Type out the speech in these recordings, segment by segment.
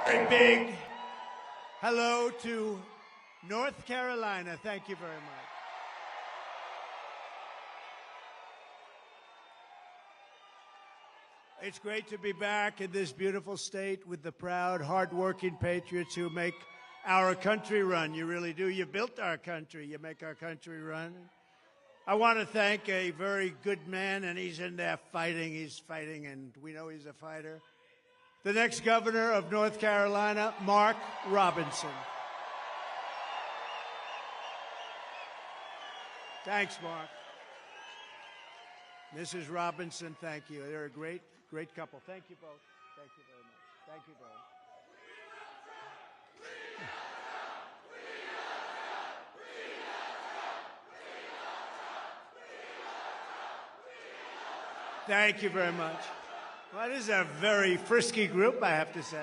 A big hello to North Carolina. Thank you very much. It's great to be back in this beautiful state with the proud, hardworking patriots who make our country run. You really do. You built our country. You make our country run. I want to thank a very good man, and he's in there fighting. He's fighting, and we know he's a fighter. The next governor of North Carolina, Mark Robinson. Thanks, Mark. Mrs. Robinson, thank you. They're a great couple. Thank you both. Thank you very much. Thank you both. Thank you very much. Well, this is a very frisky group, I have to say.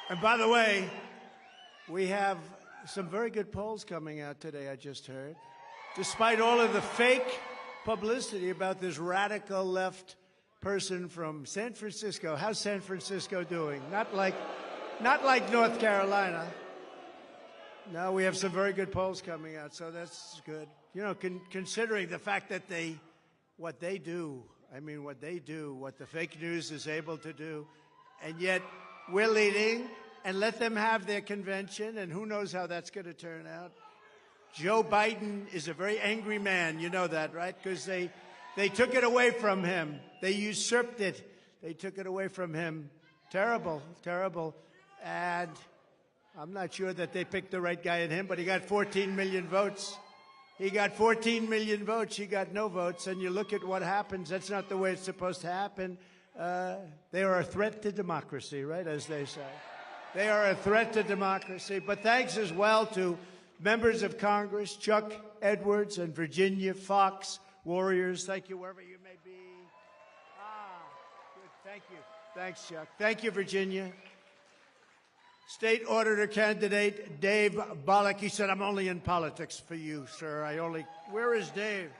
And by the way, we have some very good polls coming out today, I just heard. Despite all of the fake publicity about this radical left person from San Francisco. How's San Francisco doing? Not like North Carolina. No, we have some very good polls coming out, so that's good. You know, considering the fact that what they do, what the fake news is able to do, and yet we're leading, and let them have their convention, and who knows how that's going to turn out. Joe Biden is a very angry man. You know that, right? Because they took it away from him. They usurped it. They took it away from him. Terrible, terrible. And I'm not sure that they picked the right guy in him, but he got 14 million votes. He got 14 million votes. He got no votes. And you look at what happens. That's not the way it's supposed to happen. They are a threat to democracy, right, as they say. They are a threat to democracy. But thanks as well to members of Congress, Chuck Edwards and Virginia Fox, warriors. Thank you, wherever you may be. Good. Thank you. Thanks, Chuck. Thank you, Virginia. State Auditor candidate Dave Bollock. He said, I'm only in politics for you, sir. Where is Dave?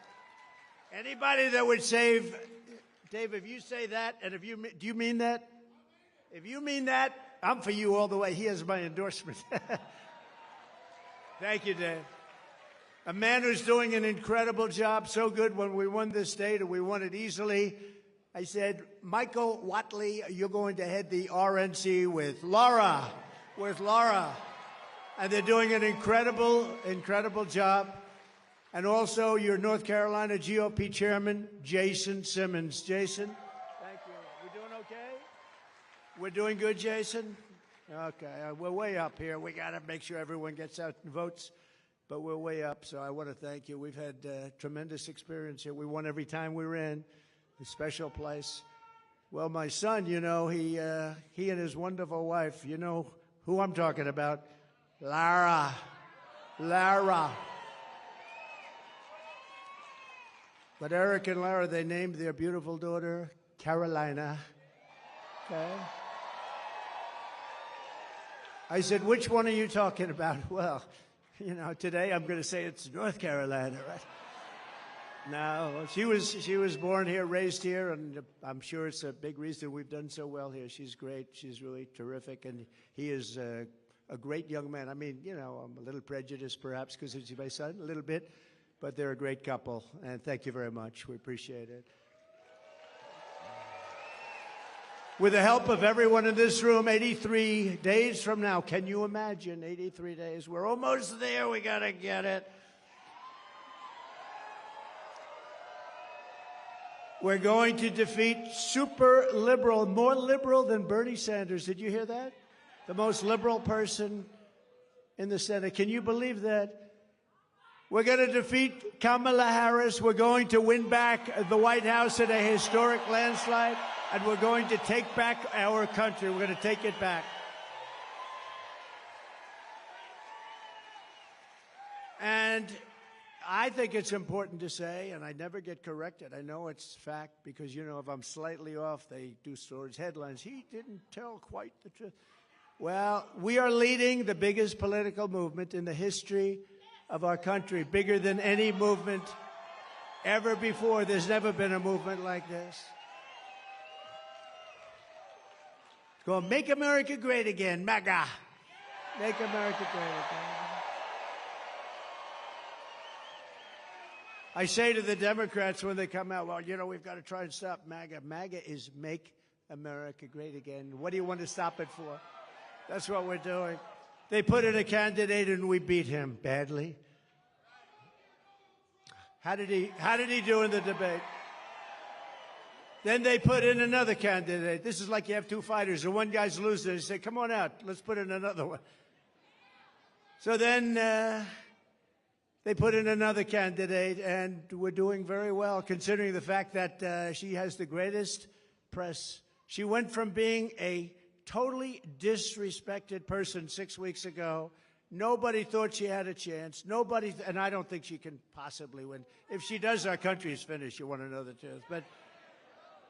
Anybody that would save, Dave, if you say that, and do you mean that? If you mean that, I'm for you all the way. He has my endorsement. Thank you, Dave. A man who's doing an incredible job, so good when we won this state, and we won it easily. I said, Michael Whatley, you're going to head the RNC with Laura. And they're doing an incredible job. And also your North Carolina GOP chairman, Jason Simmons. Jason, thank you. We doing okay? We're doing good, Jason? Okay, we're way up here. We got to make sure everyone gets out and votes, but we're way up, so I want to thank you. We've had tremendous experience here. We won every time we were in. A special place. Well, my son, you know, he and his wonderful wife, you know who I'm talking about, Lara. But Eric and Lara, they named their beautiful daughter Carolina. Okay. I said, which one are you talking about? Well, you know, today I'm going to say it's North Carolina, right? No, she was born here, raised here, and I'm sure it's a big reason we've done so well here. She's great. She's really terrific, and he is a great young man. I mean, you know, I'm a little prejudiced perhaps because he's my son, a little bit, but they're a great couple, and thank you very much. We appreciate it. With the help of everyone in this room, 83 days from now, can you imagine 83 days? We're almost there. We got to get it. We're going to defeat super liberal, more liberal than Bernie Sanders. Did you hear that? The most liberal person in the Senate. Can you believe that? We're going to defeat Kamala Harris. We're going to win back the White House in a historic landslide. And we're going to take back our country. We're going to take it back. And I think it's important to say, and I never get corrected. I know it's fact because, you know, if I'm slightly off, they do stories, headlines. He didn't tell quite the truth. Well, we are leading the biggest political movement in the history of our country, bigger than any movement ever before. There's never been a movement like this. It's called Make America Great Again, MAGA. Make America Great Again. I say to the Democrats when they come out, well, you know, we've got to try and stop MAGA. MAGA is Make America Great Again. What do you want to stop it for? That's what we're doing. They put in a candidate and we beat him badly. How did he do in the debate? Then they put in another candidate. This is like you have two fighters, and one guy's losing. They say, come on out, let's put in another one. So then they put in another candidate, and we're doing very well, considering the fact that she has the greatest press. She went from being a totally disrespected person 6 weeks ago. Nobody thought she had a chance. Nobody, and I don't think she can possibly win. If she does, our country is finished. You want to know the truth. But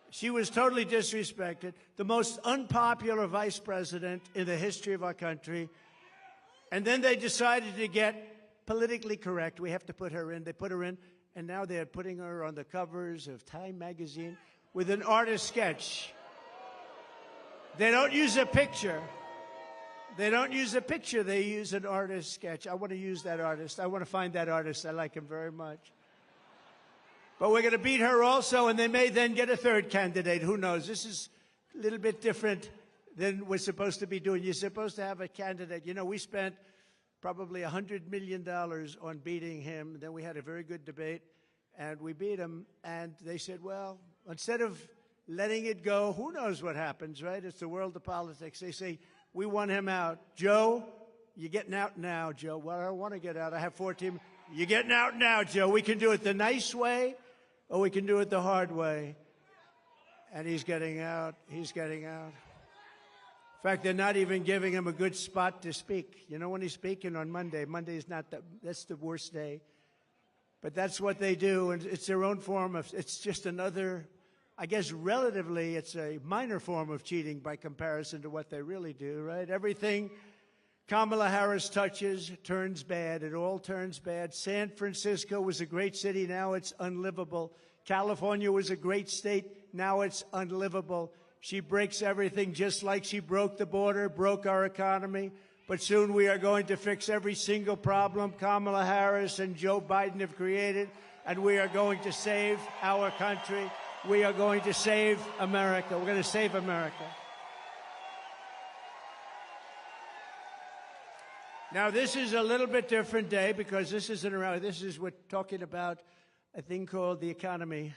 she was totally disrespected, the most unpopular vice president in the history of our country. And then they decided to get politically correct. We have to put her in. They put her in, and now they're putting her on the covers of Time magazine with an artist sketch. They don't use a picture. They don't use a picture. They use an artist sketch. I want to use that artist. I want to find that artist. I like him very much. But we're going to beat her also, and they may then get a third candidate. Who knows? This is a little bit different than we're supposed to be doing. You're supposed to have a candidate. You know, we spent probably $100 million on beating him. Then we had a very good debate, and we beat him. And they said, well, instead of letting it go, who knows what happens, right? It's the world of politics. They say, we want him out. Joe, you're getting out now, Joe. Well, I don't want to get out. I have 14. You're getting out now, Joe. We can do it the nice way, or we can do it the hard way. And he's getting out. He's getting out. In fact, they're not even giving him a good spot to speak. You know, when he's speaking on Monday, Monday's not that's the worst day. But that's what they do, and it's their own form of, it's just another, I guess relatively, it's a minor form of cheating by comparison to what they really do, right? Everything Kamala Harris touches turns bad. It all turns bad. San Francisco was a great city. Now it's unlivable. California was a great state. Now it's unlivable. She breaks everything just like she broke the border, broke our economy. But soon we are going to fix every single problem Kamala Harris and Joe Biden have created, and we are going to save our country. We are going to save America. We're going to save America. Now, this is a little bit different day because this isn't around. We're talking about a thing called the economy.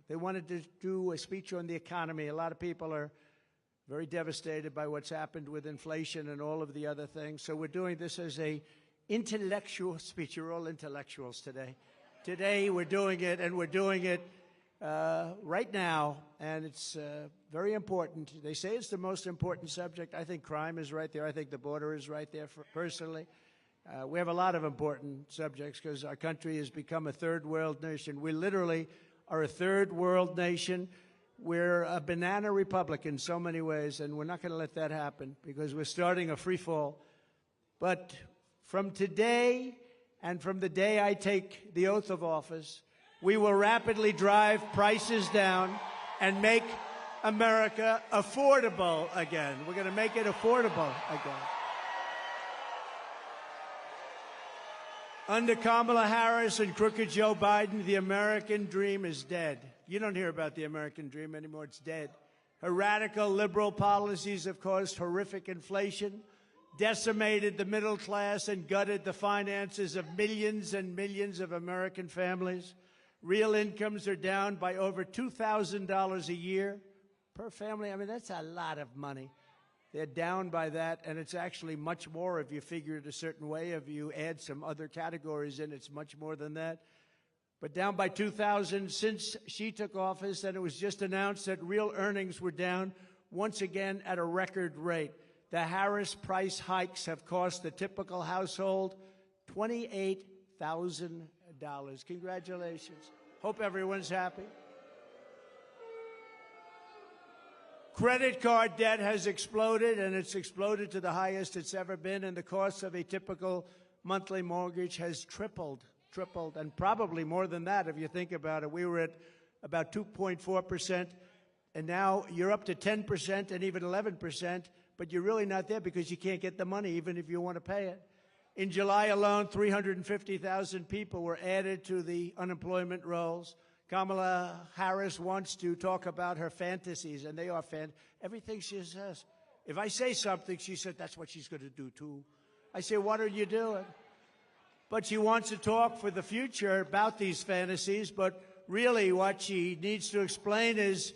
They wanted to do a speech on the economy. A lot of people are very devastated by what's happened with inflation and all of the other things. So we're doing this as a intellectual speech. You're all intellectuals today. Today we're doing it, and we're doing it right now, and it's very important. They say it's the most important subject. I think crime is right there. I think the border is right there, personally. We have a lot of important subjects because our country has become a third world nation. We literally are a third world nation. We're a banana republic in so many ways, and we're not going to let that happen because we're starting a free fall. But from today and from the day I take the oath of office, we will rapidly drive prices down and make America affordable again. We're going to make it affordable again. Under Kamala Harris and crooked Joe Biden, the American dream is dead. You don't hear about the American dream anymore. It's dead. Her radical liberal policies have caused horrific inflation, decimated the middle class, and gutted the finances of millions and millions of American families. Real incomes are down by over $2,000 a year per family. I mean, that's a lot of money. They're down by that, and it's actually much more if you figure it a certain way. If you add some other categories in, it's much more than that. But down by $2,000 since she took office, and it was just announced that real earnings were down once again at a record rate. The Harris price hikes have cost the typical household $28,000. Congratulations. Hope everyone's happy. Credit card debt has exploded, and it's exploded to the highest it's ever been, and the cost of a typical monthly mortgage has tripled tripled, and probably more than that if you think about it. We were at about 2.4%, and now you're up to 10% and even 11%, but you're really not there because you can't get the money even if you want to pay it. In July alone, 350,000 people were added to the unemployment rolls. Kamala Harris wants to talk about her fantasies, and they are everything she says. If I say something, she said, that's what she's going to do, too. I say, what are you doing? But she wants to talk for the future about these fantasies, but really what she needs to explain is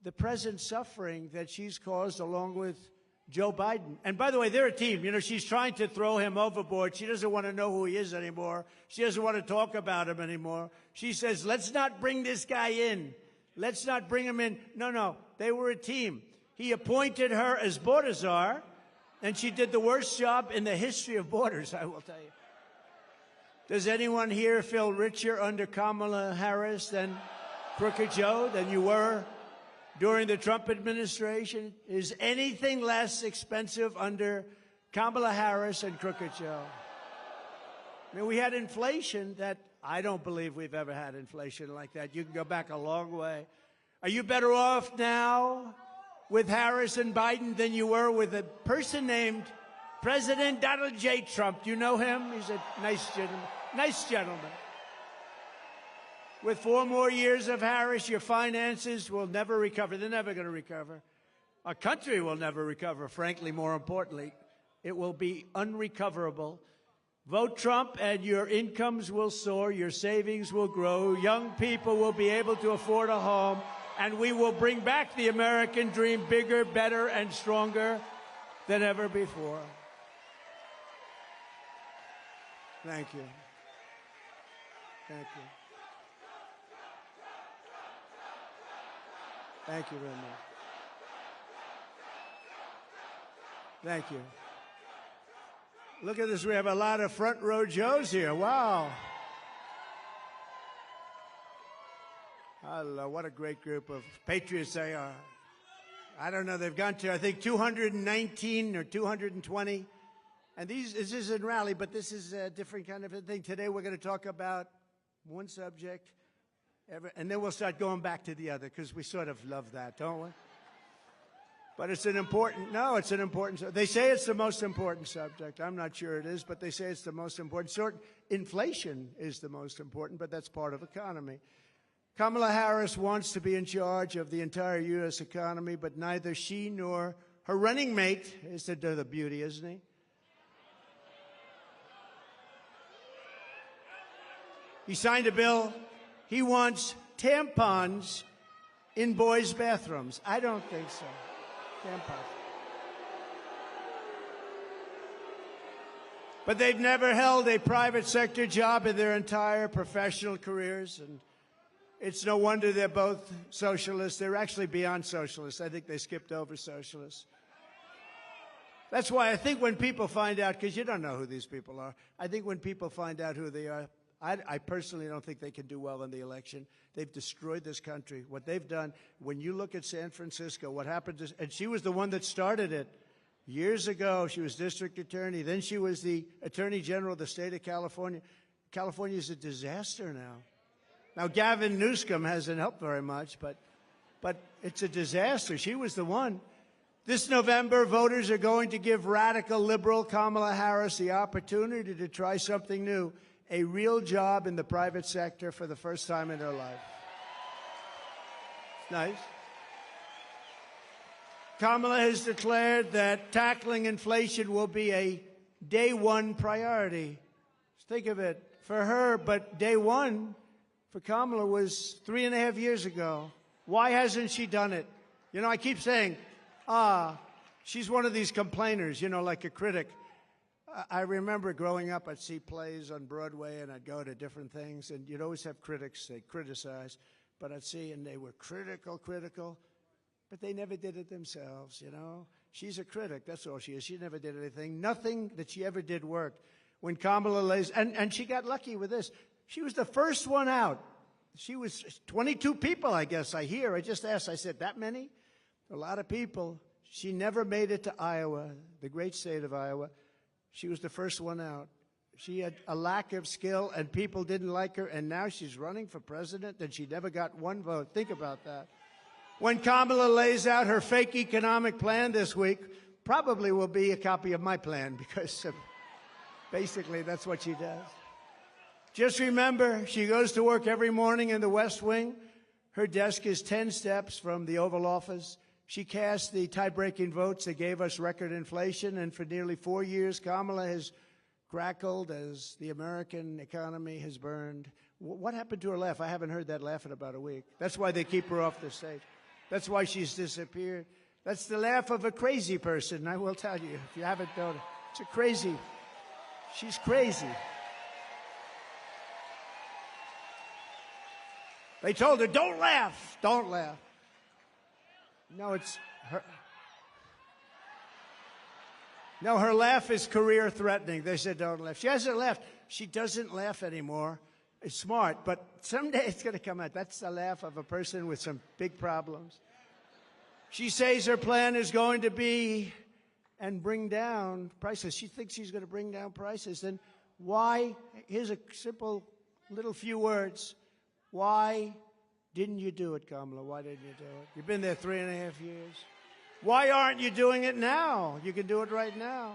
the present suffering that she's caused along with Joe Biden. And by the way, they're a team. You know, she's trying to throw him overboard. She doesn't want to know who he is anymore. She doesn't want to talk about him anymore. She says, let's not bring this guy in. Let's not bring him in. No, they were a team. He appointed her as border czar, and she did the worst job in the history of borders, I will tell you. Does anyone here feel richer under Kamala Harris than Crooked Joe, than you were during the Trump administration? Is anything less expensive under Kamala Harris and Crooked Joe? I mean, we had inflation that I don't believe we've ever had inflation like that. You can go back a long way. Are you better off now with Harris and Biden than you were with a person named President Donald J. Trump? Do you know him? He's a nice gentleman. Nice gentleman. With 4 more years of Harris, your finances will never recover. They're never going to recover. Our country will never recover, frankly, more importantly. It will be unrecoverable. Vote Trump and your incomes will soar, your savings will grow, young people will be able to afford a home, and we will bring back the American dream bigger, better, and stronger than ever before. Thank you. Thank you. Thank you very much. Thank you. Look at this. We have a lot of front row Joes here. Wow. Hello. What a great group of patriots they are. I don't know. They've gone to, I think, 219 or 220. And this isn't rally, but this is a different kind of a thing. Today we're going to talk about one subject, and then we'll start going back to the other, because we sort of love that, don't we? But it's an important, it's an important, they say it's the most important subject. I'm not sure it is, but they say it's the most important. Inflation is the most important, but that's part of economy. Kamala Harris wants to be in charge of the entire U.S. economy, but neither she nor her running mate is the beauty, isn't he? He signed a bill. He wants tampons in boys' bathrooms. I don't think so. Tampons. But they've never held a private sector job in their entire professional careers, and it's no wonder they're both socialists. They're actually beyond socialists. I think they skipped over socialists. That's why I think when people find out, because you don't know who these people are, I think when people find out who they are, I personally don't think they can do well in the election. They've destroyed this country. What they've done, when you look at San Francisco, what happened to, and she was the one that started it years ago. She was district attorney. Then she was the attorney general of the state of California. California is a disaster now. Now, Gavin Newsom hasn't helped very much, but it's a disaster. She was the one. This November, voters are going to give radical liberal Kamala Harris the opportunity to try something new. A real job in the private sector for the first time in her life. Nice. Kamala has declared that tackling inflation will be a day one priority. Just think of it. For her, but day one for Kamala was 3.5 years ago. Why hasn't she done it? You know, I keep saying, she's one of these complainers, you know, like a critic. I remember growing up, I'd see plays on Broadway, and I'd go to different things, and you'd always have critics, they criticize, but I'd see, and they were critical, but they never did it themselves, you know. She's a critic, that's all she is. She never did anything. Nothing that she ever did worked. When Kamala lays, and she got lucky with this. She was the first one out. She was 22 people, I guess, I hear. I just asked, I said, that many? A lot of people. She never made it to Iowa, the great state of Iowa. She was the first one out. She had a lack of skill, and people didn't like her, and now she's running for president, and she never got one vote. Think about that. When Kamala lays out her fake economic plan this week, probably will be a copy of my plan, because basically that's what she does. Just remember, she goes to work every morning in the West Wing. Her desk is 10 steps from the Oval Office. She cast the tie-breaking votes that gave us record inflation, and for nearly 4 years, Kamala has crackled as the American economy has burned. What happened to her laugh? I haven't heard that laugh in about a week. That's why they keep her off the stage. That's why she's disappeared. That's the laugh of a crazy person, I will tell you, if you haven't known it. It's a crazy. She's crazy. They told her, don't laugh, don't laugh. No, it's her. No, her laugh is career-threatening. They said, don't laugh. She hasn't laughed. She doesn't laugh anymore. It's smart, but someday it's going to come out. That's the laugh of a person with some big problems. She says her plan is going to be and bring down prices. She thinks she's going to bring down prices. Then why? Here's a simple little few words. Why didn't you do it, Kamala? Why didn't you do it? You've been there 3.5 years. Why aren't you doing it now? You can do it right now.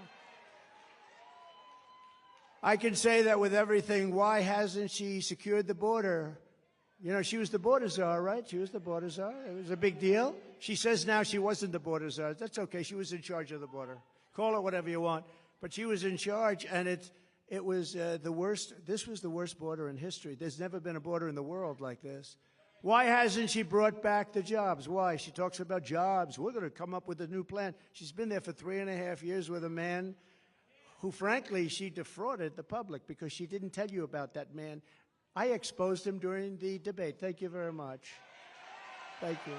I can say that with everything. Why hasn't she secured the border? You know, she was the border czar, right? She was the border czar. It was a big deal. She says now she wasn't the border czar. That's okay. She was in charge of the border. Call it whatever you want. But she was in charge, and it was the worst. This was the worst border in history. There's never been a border in the world like this. Why hasn't she brought back the jobs? Why? She talks about jobs. We're going to come up with a new plan. She's been there for 3.5 years with a man who, frankly, she defrauded the public because she didn't tell you about that man. I exposed him during the debate. Thank you very much. Thank you.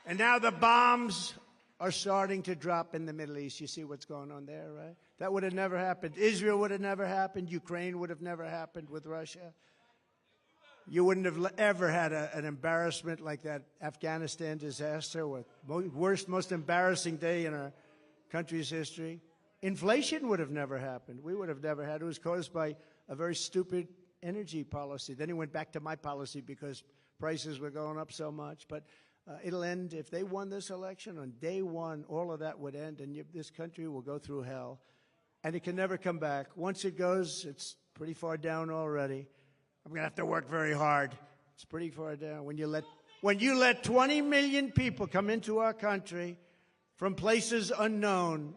And now the bombs are starting to drop in the Middle East. You see what's going on there, right? That would have never happened. Israel would have never happened. Ukraine would have never happened with Russia. You wouldn't have ever had an embarrassment like that Afghanistan disaster, with worst, most embarrassing day in our country's history. Inflation would have never happened. We would have never had it. It was caused by a very stupid energy policy. Then he went back to my policy because prices were going up so much. But it'll end. If they won this election, on day one, all of that would end, and this country will go through hell. And it can never come back. Once it goes, it's pretty far down already. I'm going to have to work very hard. It's pretty far down. When you let 20 million people come into our country from places unknown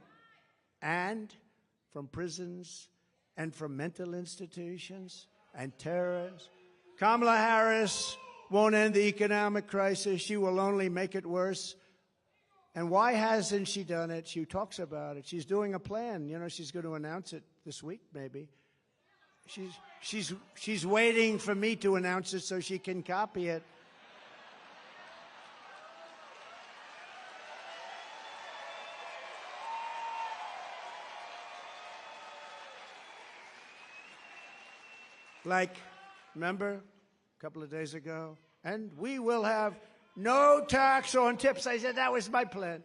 and from prisons and from mental institutions and terrorists, Kamala Harris won't end the economic crisis. She will only make it worse. And why hasn't she done it? She talks about it. She's doing a plan. You know, she's going to announce it this week, maybe. She's waiting for me to announce it so she can copy it. Like, remember, a couple of days ago, and we will have no tax on tips. I said that was my plan.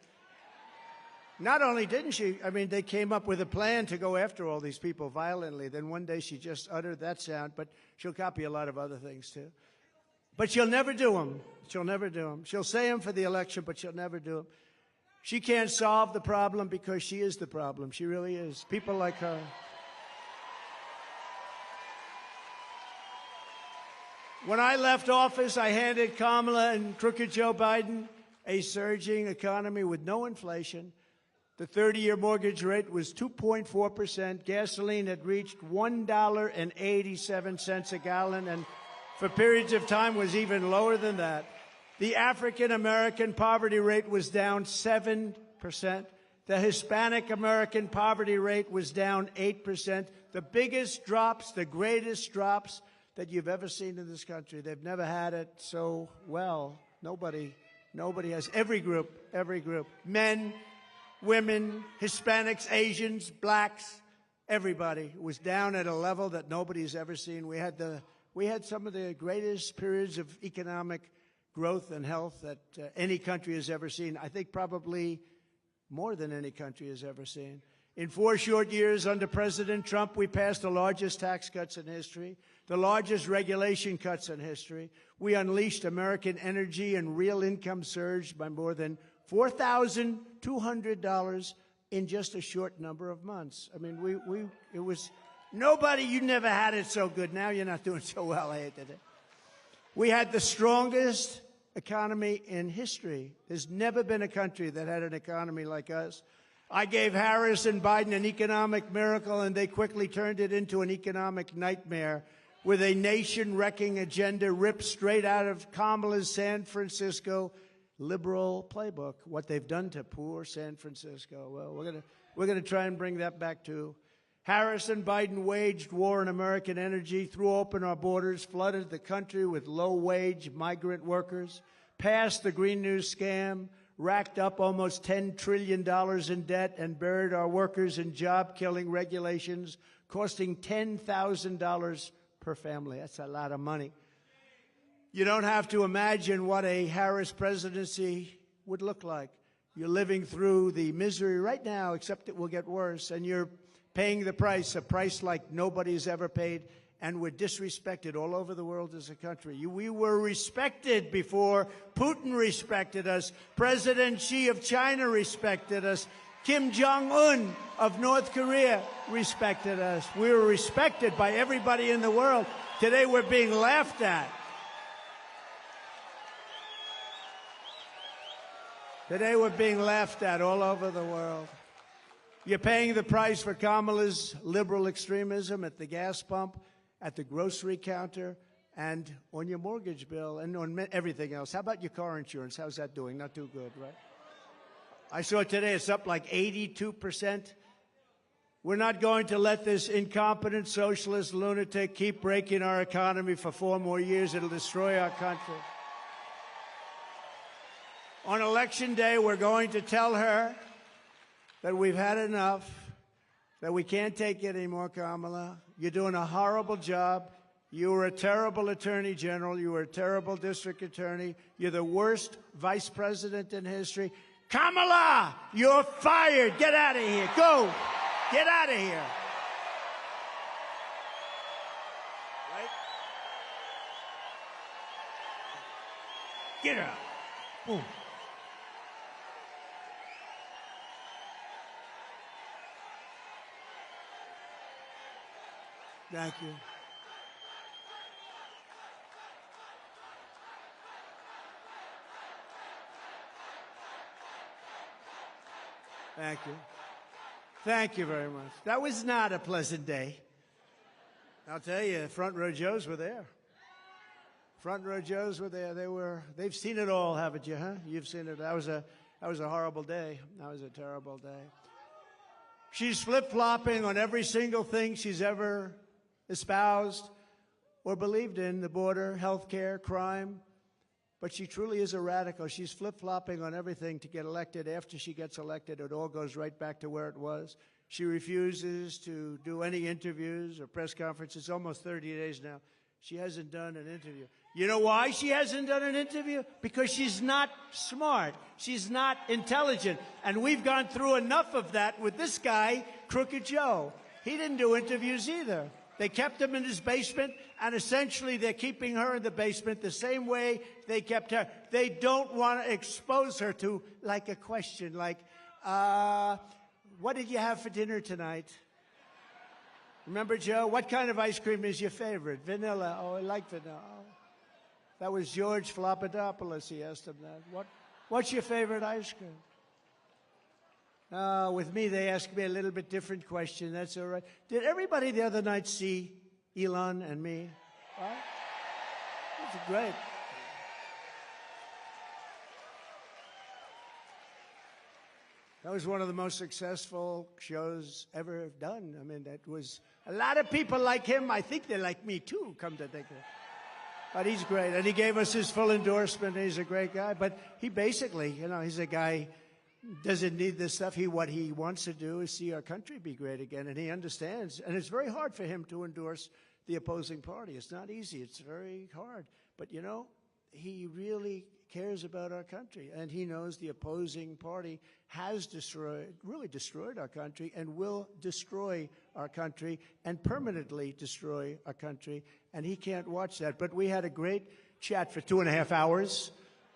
Not only didn't she, I mean, they came up with a plan to go after all these people violently. Then one day she just uttered that sound, but she'll copy a lot of other things too. But she'll never do them. She'll never do them. She'll say them for the election, but she'll never do them. She can't solve the problem because she is the problem. She really is. People like her. When I left office, I handed Kamala and crooked Joe Biden a surging economy with no inflation. The 30-year mortgage rate was 2.4%. Gasoline had reached $1.87 a gallon, and for periods of time was even lower than that. The African-American poverty rate was down 7%. The Hispanic-American poverty rate was down 8%. The biggest drops, the greatest drops that you've ever seen in this country. They've never had it so well. Nobody has. Every group, men, women, Hispanics, Asians, blacks, everybody was down at a level that nobody's ever seen. We had some of the greatest periods of economic growth and health that any country has ever seen. I think probably more than any country has ever seen. In 4 short years under President Trump, we passed the largest tax cuts in history, the largest regulation cuts in history. We unleashed American energy and real income surged by more than $4,200 in just a short number of months. I mean, it was nobody, you never had it so good. Now you're not doing so well, I hated it. We had the strongest economy in history. There's never been a country that had an economy like us. I gave Harris and Biden an economic miracle, and they quickly turned it into an economic nightmare with a nation-wrecking agenda ripped straight out of Kamala's San Francisco liberal playbook. What they've done to poor San Francisco. Well, we're gonna try and bring that back too. Harris and Biden waged war on American energy, threw open our borders, flooded the country with low-wage migrant workers, passed the Green New scam, racked up almost $10 trillion in debt, and buried our workers in job-killing regulations, costing $10,000 per family. That's a lot of money. You don't have to imagine what a Harris presidency would look like. You're living through the misery right now, except it will get worse, and you're paying the price, a price like nobody's ever paid, and we're disrespected all over the world as a country. We were respected before Putin respected us. President Xi of China respected us. Kim Jong-un of North Korea respected us. We were respected by everybody in the world. Today we're being laughed at. Today we're being laughed at all over the world. You're paying the price for Kamala's liberal extremism at the gas pump, at the grocery counter, and on your mortgage bill, and on everything else. How about your car insurance? How's that doing? Not too good, right? I saw today it's up like 82%. We're not going to let this incompetent socialist lunatic keep breaking our economy for 4 more years. It'll destroy our country. On Election Day, we're going to tell her that we've had enough, that we can't take it anymore, Kamala. You're doing a horrible job. You were a terrible attorney general. You were a terrible district attorney. You're the worst vice president in history. Kamala, you're fired. Get out of here. Go. Get out of here. Right? Get out. Boom. Thank you. Thank you. Thank you very much. That was not a pleasant day. I'll tell you, front row Joes were there. Front row Joes were there. They've seen it all, haven't you, huh? You've seen it. That was a horrible day. That was a terrible day. She's flip-flopping on every single thing she's ever espoused or believed in, the border, health care, crime. But she truly is a radical. She's flip-flopping on everything to get elected. After she gets elected, it all goes right back to where it was. She refuses to do any interviews or press conferences. Almost 30 days now. She hasn't done an interview. You know why she hasn't done an interview? Because she's not smart. She's not intelligent. And we've gone through enough of that with this guy, Crooked Joe. He didn't do interviews either. They kept him in his basement, and essentially they're keeping her in the basement the same way they kept her. They don't want to expose her to, like, a question like, what did you have for dinner tonight? Remember, Joe? What kind of ice cream is your favorite? Vanilla. Oh, I like vanilla. Oh. That was George Flopadopoulos. He asked him that. What's your favorite ice cream? With me, they asked me a little bit different question. That's all right. Did everybody the other night see Elon and me? Right? That's great. That was one of the most successful shows ever done. I mean, that was a lot of people like him. I think they like me too, come to think of it. But he's great. And he gave us his full endorsement. He's a great guy. But he basically, he's a guy doesn't need this stuff. What he wants to do is see our country be great again, and he understands. And it's very hard for him to endorse the opposing party. It's not easy. It's very hard. But, he really cares about our country, and he knows the opposing party has really destroyed our country and will destroy our country and permanently destroy our country, and he can't watch that. But we had a great chat for 2.5 hours.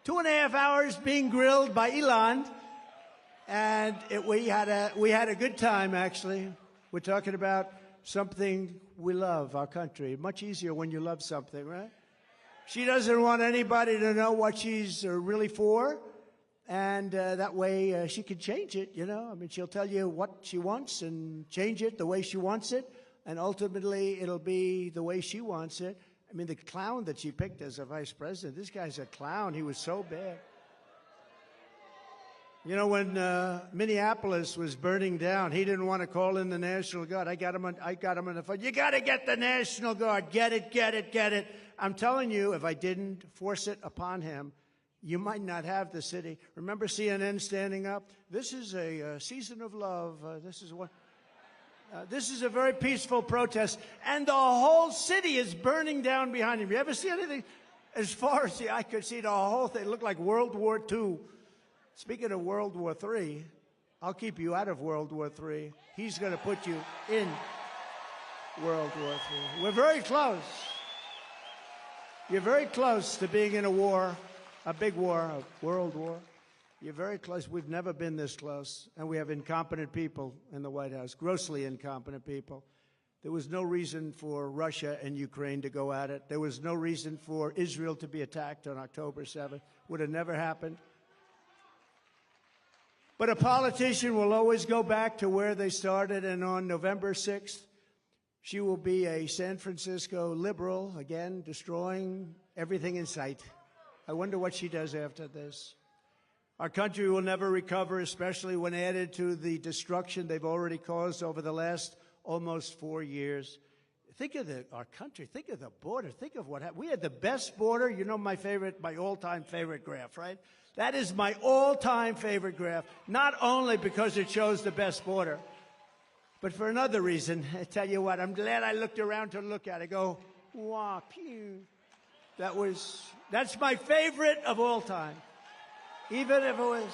2.5 hours being grilled by Elon, and we had a good time, actually. We're talking about something we love, our country. Much easier when you love something, right? She doesn't want anybody to know what she's really for, and that way she can change it, you know. I mean, she'll tell you what she wants and change it the way she wants it, and ultimately it'll be the way she wants it. I mean, the clown that she picked as a vice president, this guy's a clown. He was so bad. You know, when Minneapolis was burning down, he didn't want to call in the National Guard. I got him on the phone. You got to get the National Guard. Get it, get it, get it. I'm telling you, if I didn't force it upon him, you might not have the city. Remember CNN standing up? This is a season of love. This is a very peaceful protest, and the whole city is burning down behind him. You ever see anything? As far as the eye could see, the whole thing looked like World War II. Speaking of World War III, I'll keep you out of World War III. He's going to put you in World War III. We're very close. You're very close to being in a war, a big war, a world war. You're very close. We've never been this close. And we have incompetent people in the White House, grossly incompetent people. There was no reason for Russia and Ukraine to go at it. There was no reason for Israel to be attacked on October 7th. Would have never happened. But a politician will always go back to where they started, and on November 6th, she will be a San Francisco liberal, again, destroying everything in sight. I wonder what she does after this. Our country will never recover, especially when added to the destruction they've already caused over the last almost 4 years. Think of our country. Think of the border. Think of what happened. We had the best border. You know my all-time favorite graph, right? That is my all-time favorite graph, not only because it shows the best border, but for another reason. I tell you what, I'm glad I looked around to look at it. I go, wow, pew. That's my favorite of all time. Even if it was.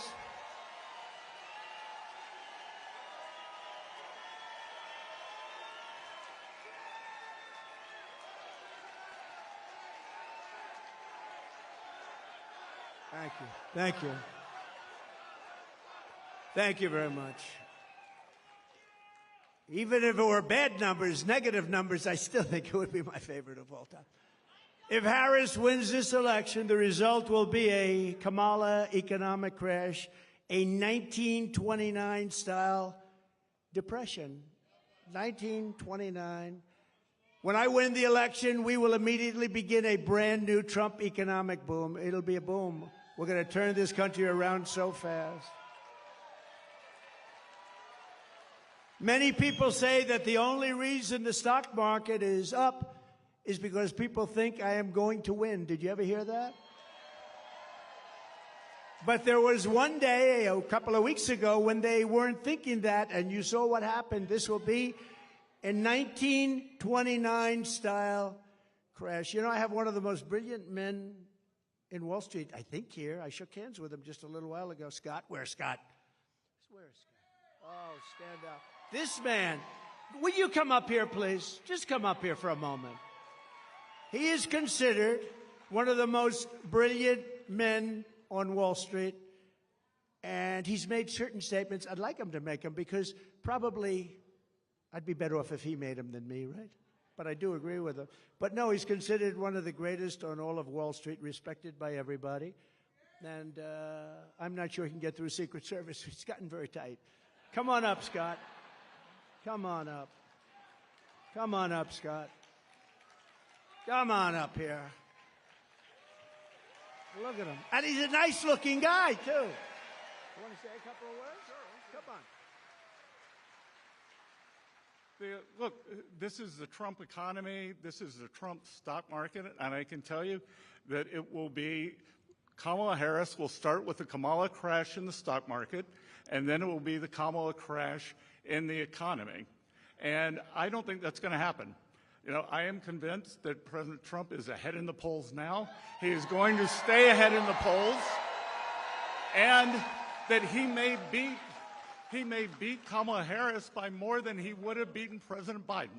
Thank you. Thank you. Thank you very much. Even if it were bad numbers, negative numbers, I still think it would be my favorite of all time. If Harris wins this election, the result will be a Kamala economic crash, a 1929-style depression. 1929. When I win the election, we will immediately begin a brand new Trump economic boom. It'll be a boom. We're going to turn this country around so fast. Many people say that the only reason the stock market is up is because people think I am going to win. Did you ever hear that? But there was one day, a couple of weeks ago, when they weren't thinking that, and you saw what happened. This will be a 1929-style crash. You know, I have one of the most brilliant men in Wall Street, I think, here. I shook hands with him just a little while ago. Scott? Where's Scott? Where's Scott? Oh, stand up. This man, will you come up here, please? Just come up here for a moment. He is considered one of the most brilliant men on Wall Street, and he's made certain statements. I'd like him to make them because probably I'd be better off if he made them than me, right? But I do agree with him. But no, he's considered one of the greatest on all of Wall Street, respected by everybody. And I'm not sure he can get through Secret Service. It's gotten very tight. Come on up, Scott. Come on up. Come on up, Scott. Come on up here. Look at him. And he's a nice-looking guy, too. You want to say a couple of words? Sure. Come on. Look, this is the Trump economy. This is the Trump stock market. And I can tell you that it will be Kamala Harris will start with the Kamala crash in the stock market, and then it will be the Kamala crash in the economy. And I don't think that's going to happen. You know, I am convinced that President Trump is ahead in the polls now. He is going to stay ahead in the polls, and that he may beat Kamala Harris by more than he would have beaten President Biden.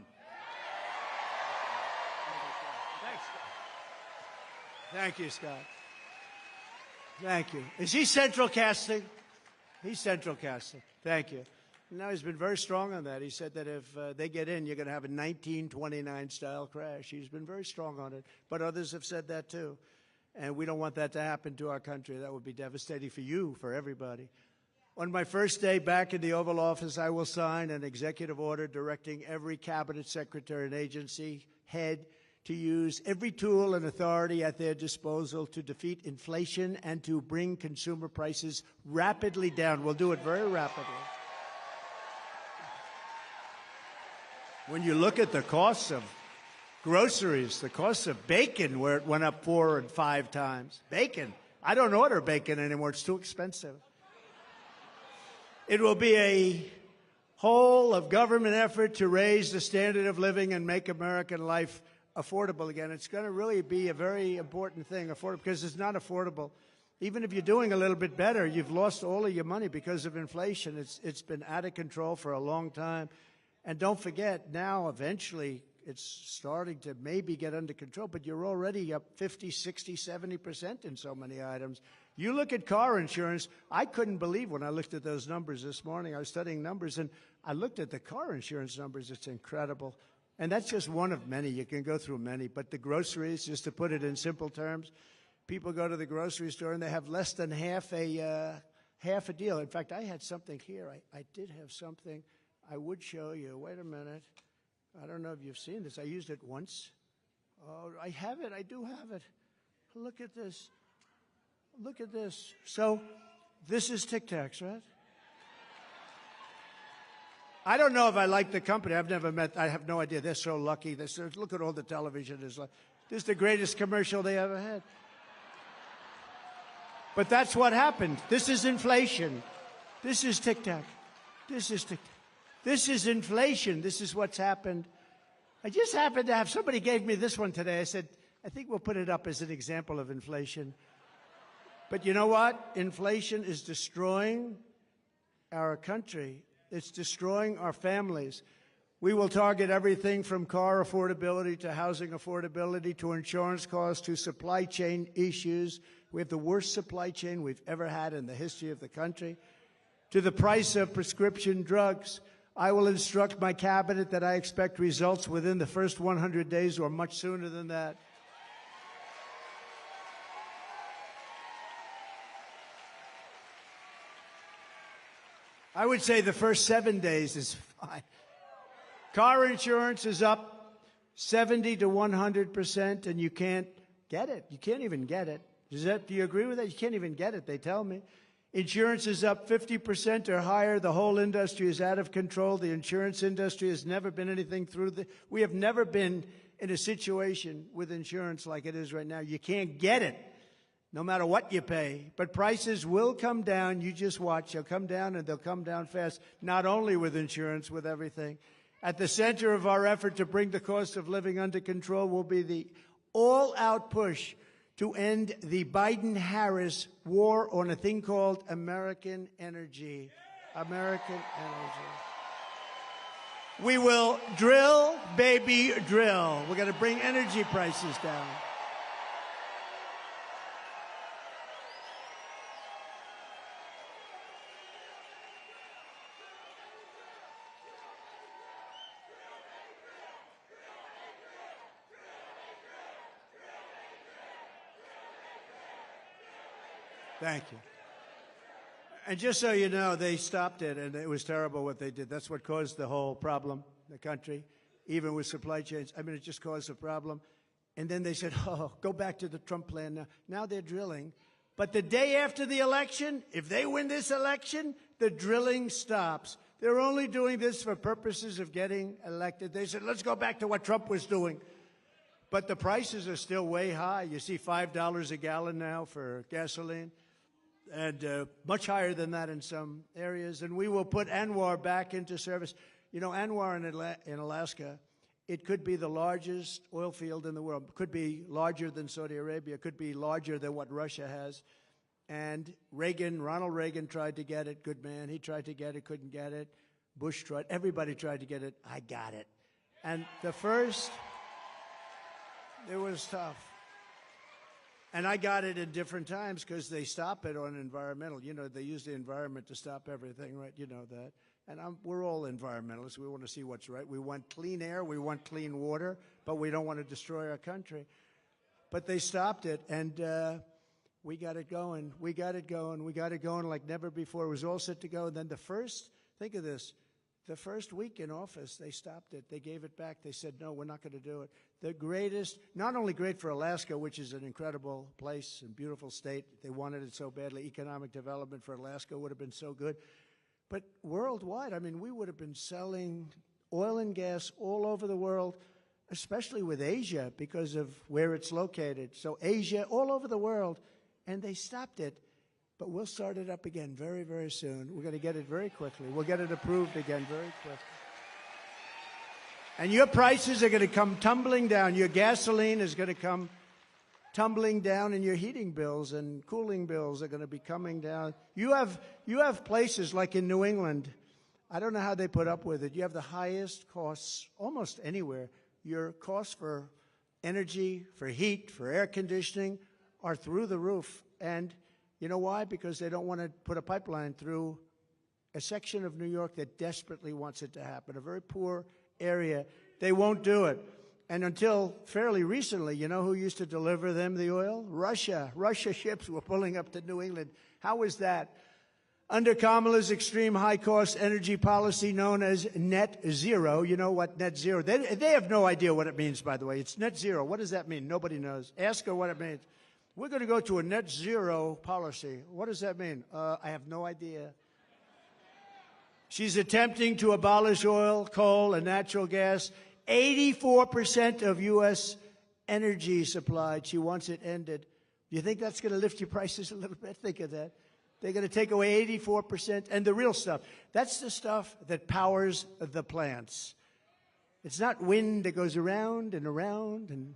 Thanks, Scott. Thank you, Scott. Thank you. Is he central casting? He's central casting. Thank you. Now, he's been very strong on that. He said that if they get in, you're going to have a 1929-style crash. He's been very strong on it. But others have said that, too. And we don't want that to happen to our country. That would be devastating for you, for everybody. On my first day back in the Oval Office, I will sign an executive order directing every cabinet secretary and agency head to use every tool and authority at their disposal to defeat inflation and to bring consumer prices rapidly down. We'll do it very rapidly. When you look at the costs of groceries, the cost of bacon, where it went up 4 and 5 times. Bacon. I don't order bacon anymore. It's too expensive. It will be a whole of government effort to raise the standard of living and make American life affordable again. It's going to really be a very important thing, affordable, because it's not affordable. Even if you're doing a little bit better, you've lost all of your money because of inflation. It's been out of control for a long time. And don't forget, now eventually it's starting to maybe get under control, but you're already up 50, 60, 70% in so many items. You look at car insurance, I couldn't believe when I looked at those numbers this morning. I was studying numbers, and I looked at the car insurance numbers. It's incredible. And that's just one of many. You can go through many. But the groceries, just to put it in simple terms, people go to the grocery store, and they have less than half a deal. In fact, I had something here. I did have something I would show you. Wait a minute. I don't know if you've seen this. I used it once. Oh, I have it. I do have it. Look at this. Look at this. So this is Tic Tacs, right? I don't know if I like the company. I've never met. I have no idea. They're so lucky. Look at all the television. This is the greatest commercial they ever had. But that's what happened. This is inflation. This is Tic Tac. This is Tic Tac. This is inflation. This is what's happened. I just happened to have somebody gave me this one today. I said, I think we'll put it up as an example of inflation. But you know what? Inflation is destroying our country. It's destroying our families. We will target everything from car affordability to housing affordability to insurance costs to supply chain issues. We have the worst supply chain we've ever had in the history of the country. To the price of prescription drugs. I will instruct my cabinet that I expect results within the first 100 days or much sooner than that. I would say the first 7 days is fine. Car insurance is up 70 to 100%, and you can't get it. You can't even get it. Do you agree with that? You can't even get it, they tell me. Insurance is up 50% or higher. The whole industry is out of control. The insurance industry has never been anything we have never been in a situation with insurance like it is right now. You can't get it, no matter what you pay. But prices will come down. You just watch. They'll come down, and they'll come down fast, not only with insurance, with everything. At the center of our effort to bring the cost of living under control will be the all-out push to end the Biden-Harris war on a thing called American energy. American energy. We will drill, baby, drill. We're going to bring energy prices down. Thank you. And just so you know, they stopped it, and it was terrible what they did. That's what caused the whole problem in the country, even with supply chains. I mean, it just caused a problem. And then they said, oh, go back to the Trump plan now. Now they're drilling. But the day after the election, if they win this election, the drilling stops. They're only doing this for purposes of getting elected. They said, let's go back to what Trump was doing. But the prices are still way high. You see $5 a gallon now for gasoline. And much higher than that in some areas. And we will put ANWR back into service. You know, ANWR in Alaska It could be the largest oil field in the world. It could be larger than Saudi Arabia. It could be larger than what Russia has. And Ronald Reagan tried to get it. Good man. He tried to get it, couldn't get it. Bush tried. Everybody tried to get it. I got it. And it was tough. And I got it in different times because they stop it on environmental. You know, they use the environment to stop everything, right? You know that. And we're all environmentalists. We want to see what's right. We want clean air. We want clean water. But we don't want to destroy our country. But they stopped it, and we got it going. We got it going. We got it going like never before. It was all set to go. And then think of this, the first week in office, they stopped it. They gave it back. They said, no, we're not going to do it. The greatest, not only great for Alaska, which is an incredible place and beautiful state. They wanted it so badly. Economic development for Alaska would have been so good. But worldwide, I mean, we would have been selling oil and gas all over the world, especially with Asia because of where it's located. So Asia, all over the world, and they stopped it. But we'll start it up again very, very soon. We're going to get it very quickly. We'll get it approved again very quickly. And your prices are going to come tumbling down. Your gasoline is going to come tumbling down, and your heating bills and cooling bills are going to be coming down. You have places like in New England. I don't know how they put up with it. You have the highest costs almost anywhere. Your costs for energy, for heat, for air conditioning are through the roof. And you know why? Because they don't want to put a pipeline through a section of New York that desperately wants it to happen, a very poor area. They won't do it. And until fairly recently, you know who used to deliver them the oil? Russia. Russia ships were pulling up to New England. How was that? Under Kamala's extreme high-cost energy policy known as net zero, you know what net zero? They have no idea what it means, by the way. It's net zero. What does that mean? Nobody knows. Ask her what it means. We're going to go to a net zero policy. What does that mean? I have no idea. She's attempting to abolish oil, coal, and natural gas. 84% of U.S. energy supplied. She wants it ended. Do you think that's going to lift your prices a little bit? Think of that. They're going to take away 84%. And the real stuff, that's the stuff that powers the plants. It's not wind that goes around and around. And,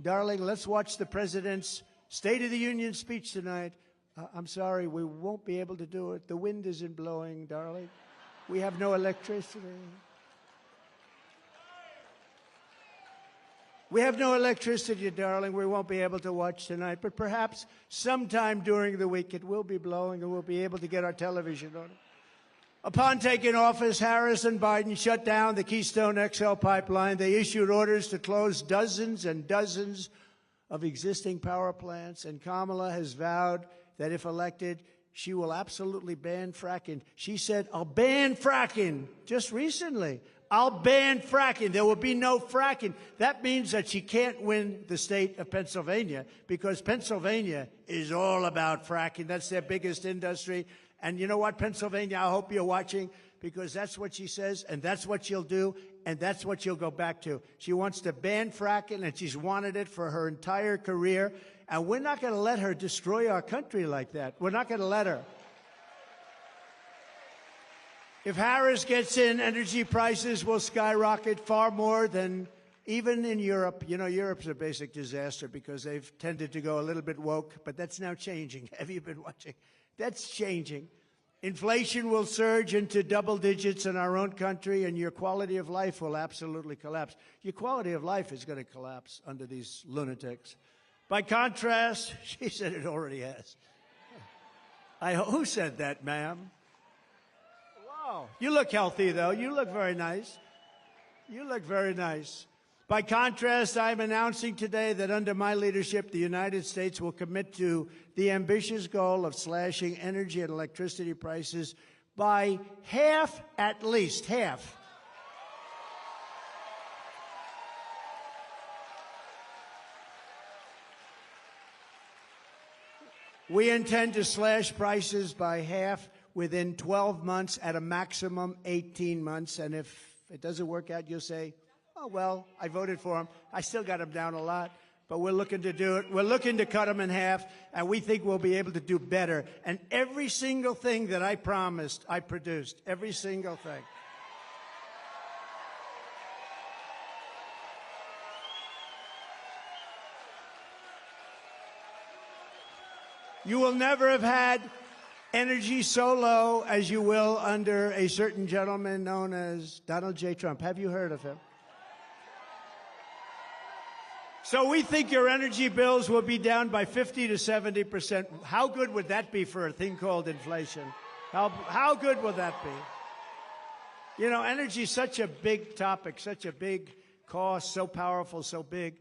darling, let's watch the president's State of the Union speech tonight. I'm sorry, we won't be able to do it. The wind isn't blowing, darling. We have no electricity. We have no electricity, darling. We won't be able to watch tonight. But perhaps sometime during the week it will be blowing and we'll be able to get our television on it. Upon taking office, Harris and Biden shut down the Keystone XL pipeline. They issued orders to close dozens and dozens of existing power plants. And Kamala has vowed that if elected, she will absolutely ban fracking. She said, I'll ban fracking just recently. I'll ban fracking. There will be no fracking. That means that she can't win the state of Pennsylvania because Pennsylvania is all about fracking. That's their biggest industry. And you know what, Pennsylvania, I hope you're watching because that's what she says and that's what she'll do and that's what she'll go back to. She wants to ban fracking and she's wanted it for her entire career. And we're not going to let her destroy our country like that. We're not going to let her. If Harris gets in, energy prices will skyrocket far more than even in Europe. You know, Europe's a basic disaster because they've tended to go a little bit woke, but that's now changing. Have you been watching? That's changing. Inflation will surge into double digits in our own country, and your quality of life will absolutely collapse. Your quality of life is going to collapse under these lunatics. By contrast, she said it already has. Who said that, ma'am? Wow. You look healthy, though. You look very nice. You look very nice. By contrast, I'm announcing today that under my leadership, the United States will commit to the ambitious goal of slashing energy and electricity prices by half, at least half. We intend to slash prices by half within 12 months, at a maximum 18 months. And if it doesn't work out, you'll say, oh, well, I voted for him. I still got him down a lot, but we're looking to do it. We're looking to cut him in half, and we think we'll be able to do better. And every single thing that I promised, I produced. Every single thing. You will never have had energy so low as you will under a certain gentleman known as Donald J. Trump. Have you heard of him? So we think your energy bills will be down by 50 to 70%. How good would that be for a thing called inflation? How good will that be? You know, energy is such a big topic, such a big cost, so powerful, so big,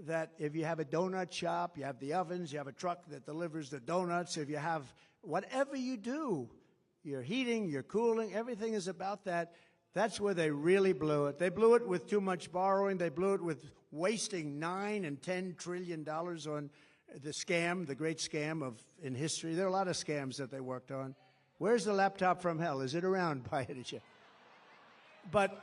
that if you have a donut shop, you have the ovens, you have a truck that delivers the donuts, if you have whatever you do, your heating, your cooling, everything is about that. That's where they really blew it. They blew it with too much borrowing. They blew it with wasting $9 and $10 trillion on the scam, the great scam in history. There are a lot of scams that they worked on. Where's the laptop from hell? Is it around by any chance? But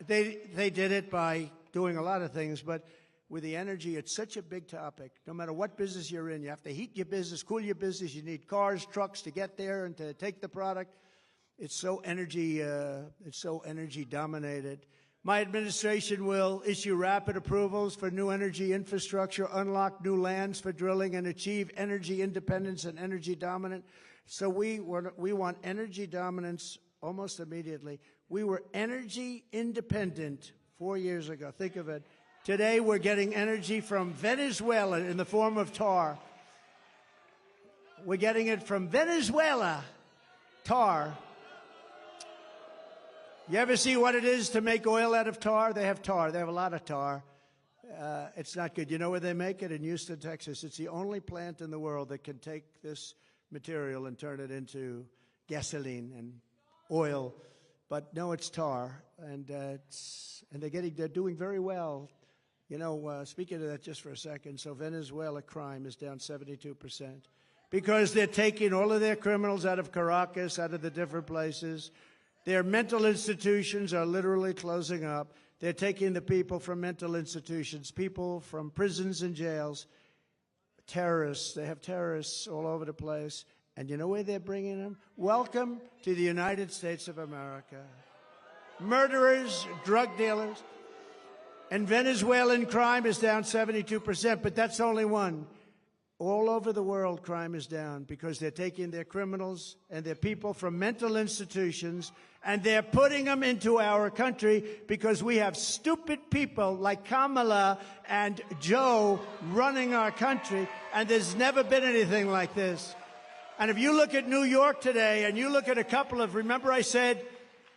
they did it by doing a lot of things. But with the energy, it's such a big topic. No matter what business you're in, you have to heat your business, cool your business. You need cars, trucks to get there and to take the product. It's so energy dominated. My administration will issue rapid approvals for new energy infrastructure, unlock new lands for drilling, and achieve energy independence and energy dominance. So we want energy dominance almost immediately. We were energy independent 4 years ago. Think of it. Today we're getting energy from Venezuela in the form of tar. We're getting it from Venezuela, tar. You ever see what it is to make oil out of tar? They have tar. They have a lot of tar. It's not good. You know where they make it? In Houston, Texas. It's the only plant in the world that can take this material and turn it into gasoline and oil. But no, it's tar, and they're doing very well. You know, speaking of that just for a second, so Venezuela crime is down 72% because they're taking all of their criminals out of Caracas, out of the different places. Their mental institutions are literally closing up. They're taking the people from mental institutions, people from prisons and jails, terrorists. They have terrorists all over the place. And you know where they're bringing them? Welcome to the United States of America. Murderers, drug dealers. And Venezuelan crime is down 72%, but that's only one. All over the world, crime is down because they're taking their criminals and their people from mental institutions and they're putting them into our country because we have stupid people like Kamala and Joe running our country, and there's never been anything like this. And if you look at New York today and you look at a couple of, remember I said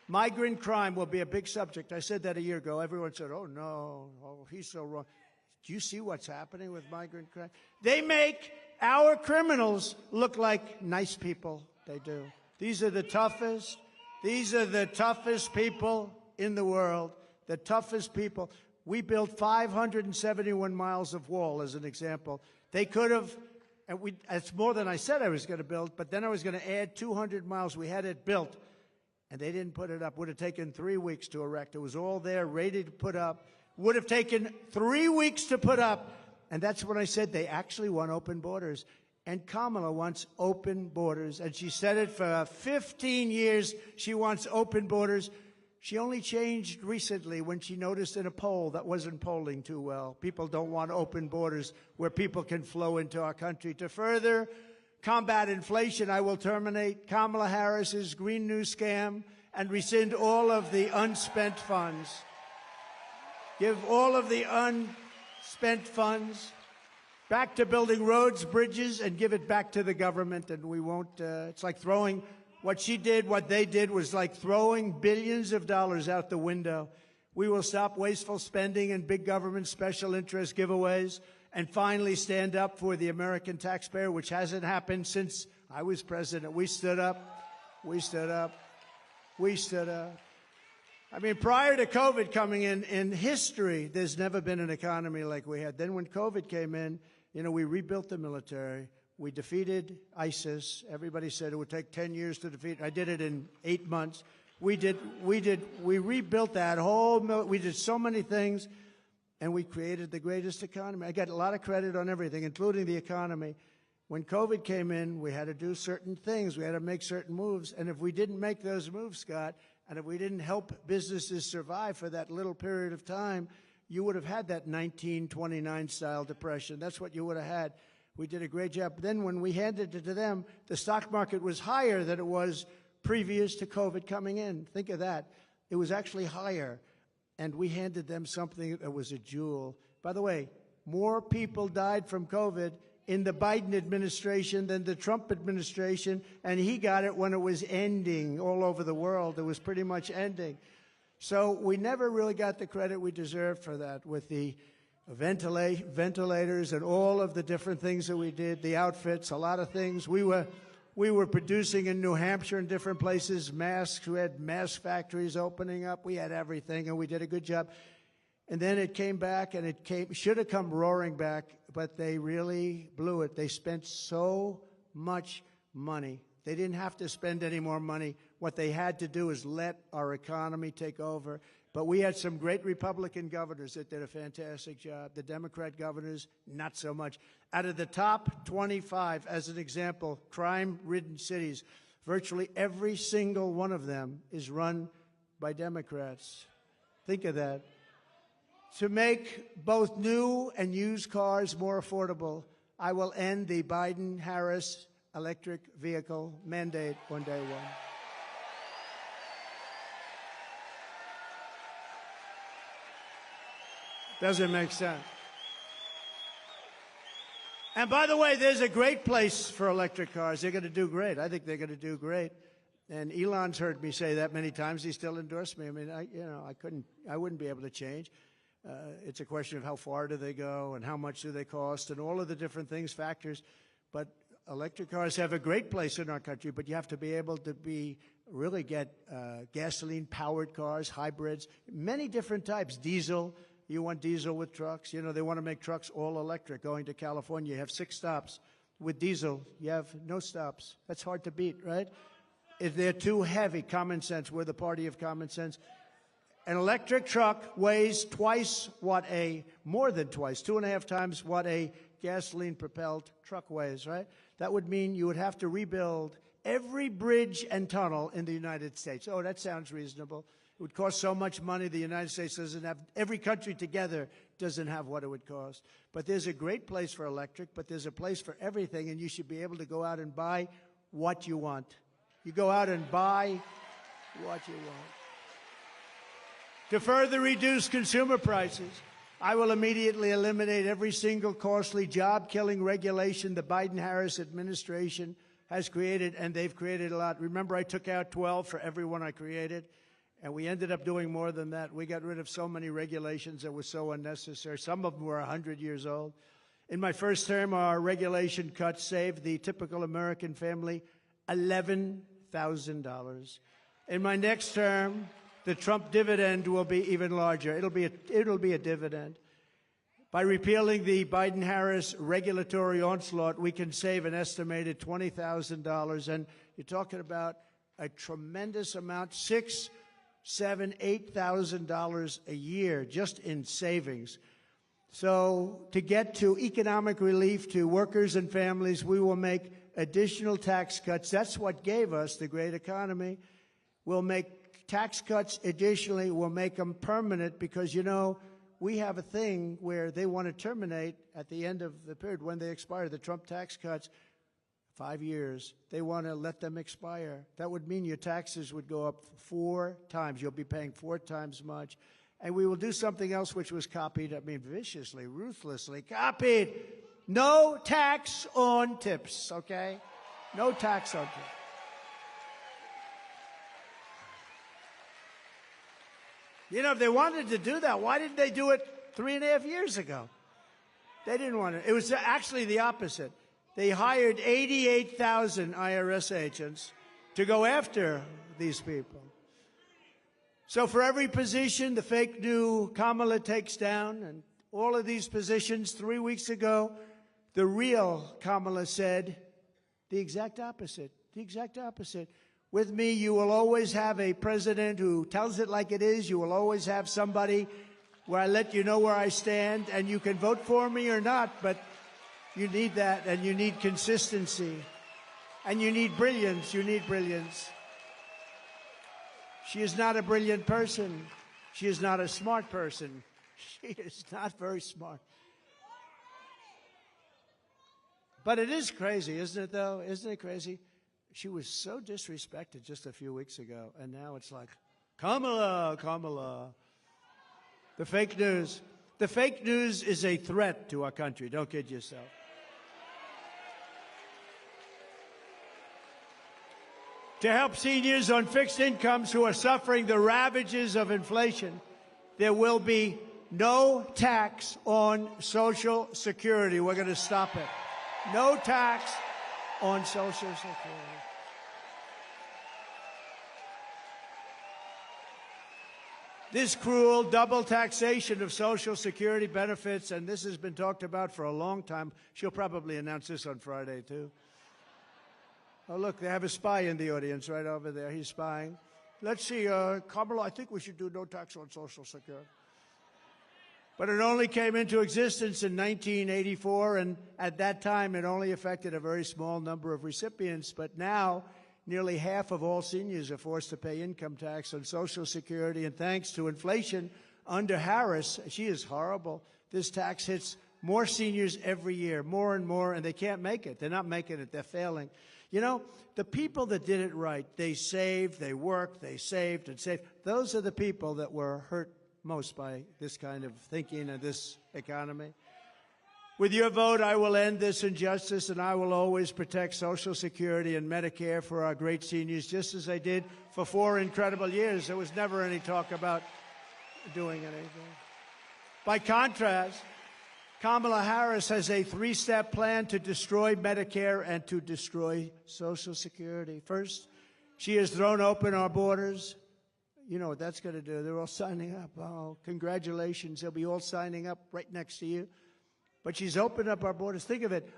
migrant crime will be a big subject. I said that a year ago. Everyone said, oh, no, oh, he's so wrong. Do you see what's happening with migrant crime? They make our criminals look like nice people. They do. These are the toughest. These are the toughest people in the world, the toughest people. We built 571 miles of wall, as an example. They could have, and it's more than I said I was going to build, but then I was going to add 200 miles. We had it built, and they didn't put it up. Would have taken 3 weeks to erect. It was all there, ready to put up. Would have taken 3 weeks to put up. And that's when I said they actually want open borders. And Kamala wants open borders. And she said it for 15 years. She wants open borders. She only changed recently when she noticed in a poll that wasn't polling too well. People don't want open borders where people can flow into our country. To further combat inflation, I will terminate Kamala Harris's Green New Scam and rescind all of the unspent funds. Give all of the unspent funds back to building roads, bridges, and give it back to the government. And we won't, it's like throwing, what she did, what they did was like throwing billions of dollars out the window. We will stop wasteful spending and big government special interest giveaways and finally stand up for the American taxpayer, which hasn't happened since I was president. We stood up. We stood up. We stood up. I mean, prior to COVID coming in history, there's never been an economy like we had. Then when COVID came in, you know, we rebuilt the military. We defeated ISIS. Everybody said it would take 10 years to defeat. I did it in 8 months. We rebuilt that whole, we did so many things, and we created the greatest economy. I got a lot of credit on everything, including the economy. When COVID came in, we had to do certain things. We had to make certain moves. And if we didn't make those moves, Scott, and if we didn't help businesses survive for that little period of time, you would have had that 1929 style depression. That's what you would have had. We did a great job. Then when we handed it to them, the stock market was higher than it was previous to COVID coming in. Think of that. It was actually higher. And we handed them something that was a jewel. By the way, more people died from COVID in the Biden administration than the Trump administration, and he got it when it was ending all over the world. It was pretty much ending. So we never really got the credit we deserved for that with the ventilators and all of the different things that we did, the outfits, a lot of things. We were producing in New Hampshire and different places, masks. We had mask factories opening up. We had everything, and we did a good job. And then it came back, and should have come roaring back, but they really blew it. They spent so much money. They didn't have to spend any more money. What they had to do is let our economy take over. But we had some great Republican governors that did a fantastic job. The Democrat governors, not so much. Out of the top 25, as an example, crime-ridden cities, virtually every single one of them is run by Democrats. Think of that. To make both new and used cars more affordable, I will end the Biden-Harris electric vehicle mandate on day one. Doesn't make sense. And by the way, there's a great place for electric cars. They're going to do great. I think they're going to do great. And Elon's heard me say that many times. He still endorsed me. I mean, I wouldn't be able to change. It's a question of how far do they go and how much do they cost and all of the different things, factors. But electric cars have a great place in our country, but you have to be able to really get gasoline-powered cars, hybrids, many different types, diesel. You want diesel with trucks. You know, they want to make trucks all electric. Going to California, you have 6 stops. With diesel, you have no stops. That's hard to beat, right? If they're too heavy, common sense. We're the party of common sense. An electric truck weighs more than twice, 2.5 times what a gasoline-propelled truck weighs, right? That would mean you would have to rebuild every bridge and tunnel in the United States. Oh, that sounds reasonable. It would cost so much money. The United States doesn't have, every country together doesn't have what it would cost. But there's a great place for electric, but there's a place for everything, and you should be able to go out and buy what you want. You go out and buy what you want. To further reduce consumer prices, I will immediately eliminate every single costly job-killing regulation the Biden-Harris administration has created, and they've created a lot. Remember, I took out 12 for every one I created, and we ended up doing more than that. We got rid of so many regulations that were so unnecessary. Some of them were 100 years old. In my first term, our regulation cuts saved the typical American family $11,000. In my next term, the Trump dividend will be even larger. It'll be a dividend. By repealing the Biden-Harris regulatory onslaught, we can save an estimated $20,000. And you're talking about a tremendous amount, $6,000, $7,000, $8,000 a year just in savings. So to get to economic relief to workers and families, we will make additional tax cuts. That's what gave us the great economy. We'll make tax cuts additionally. We'll make them permanent because, you know, we have a thing where they want to terminate at the end of the period when they expire. The Trump tax cuts, 5 years, they want to let them expire. That would mean your taxes would go up 4 times. You'll be paying 4 times much. And we will do something else which was copied, I mean, viciously, ruthlessly copied. No tax on tips, okay? No tax on tips. You know, if they wanted to do that, why didn't they do it 3.5 years ago? They didn't want it. It was actually the opposite. They hired 88,000 IRS agents to go after these people. So for every position the fake new Kamala takes down, and all of these positions 3 weeks ago, the real Kamala said the exact opposite, the exact opposite. With me, you will always have a president who tells it like it is. You will always have somebody where I let you know where I stand, and you can vote for me or not, but you need that, and you need consistency, and you need brilliance. You need brilliance. She is not a brilliant person. She is not a smart person. She is not very smart. But it is crazy, isn't it, though? Isn't it crazy? She was so disrespected just a few weeks ago, and now it's like, Kamala, Kamala. The fake news. The fake news is a threat to our country. Don't kid yourself. To help seniors on fixed incomes who are suffering the ravages of inflation, there will be no tax on Social Security. We're going to stop it. No tax on Social Security. This cruel double taxation of Social Security benefits, and this has been talked about for a long time. She'll probably announce this on Friday, too. Oh, look, they have a spy in the audience right over there. He's spying. Let's see, Kamala, I think we should do no tax on Social Security. But it only came into existence in 1984, and at that time it only affected a very small number of recipients. But now nearly half of all seniors are forced to pay income tax on Social Security, and thanks to inflation under Harris, she is horrible. This tax hits more seniors every year, more and more, and they can't make it. They're not making it. They're failing. You know, the people that did it right, they saved, they worked, they saved and saved. Those are the people that were hurt most by this kind of thinking and this economy. With your vote, I will end this injustice, and I will always protect Social Security and Medicare for our great seniors, just as I did for 4 incredible years. There was never any talk about doing anything. By contrast, Kamala Harris has a 3-step plan to destroy Medicare and to destroy Social Security. First, she has thrown open our borders. You know what that's going to do. They're all signing up. Oh, congratulations. They'll be all signing up right next to you. But she's opened up our borders. Think of it.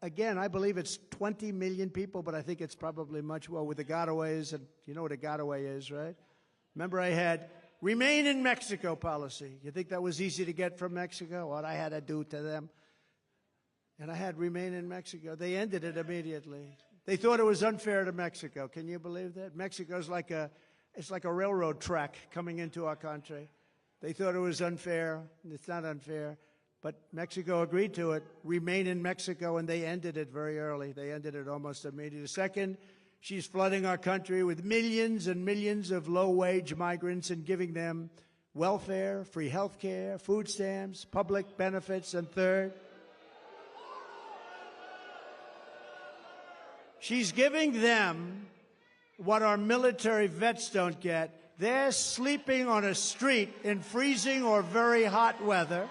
Again, I believe it's 20 million people, but I think it's probably much more with the gotaways. And you know what a gotaway is, right? Remember I had Remain in Mexico policy. You think that was easy to get from Mexico? What I had to do to them. And I had Remain in Mexico. They ended it immediately. They thought it was unfair to Mexico. Can you believe that? Mexico's like it's like a railroad track coming into our country. They thought it was unfair. It's not unfair. But Mexico agreed to it. Remain in Mexico, and they ended it very early. They ended it almost immediately. Second, she's flooding our country with millions and millions of low-wage migrants and giving them welfare, free health care, food stamps, public benefits. And third, she's giving them what our military vets don't get. They're sleeping on a street in freezing or very hot weather.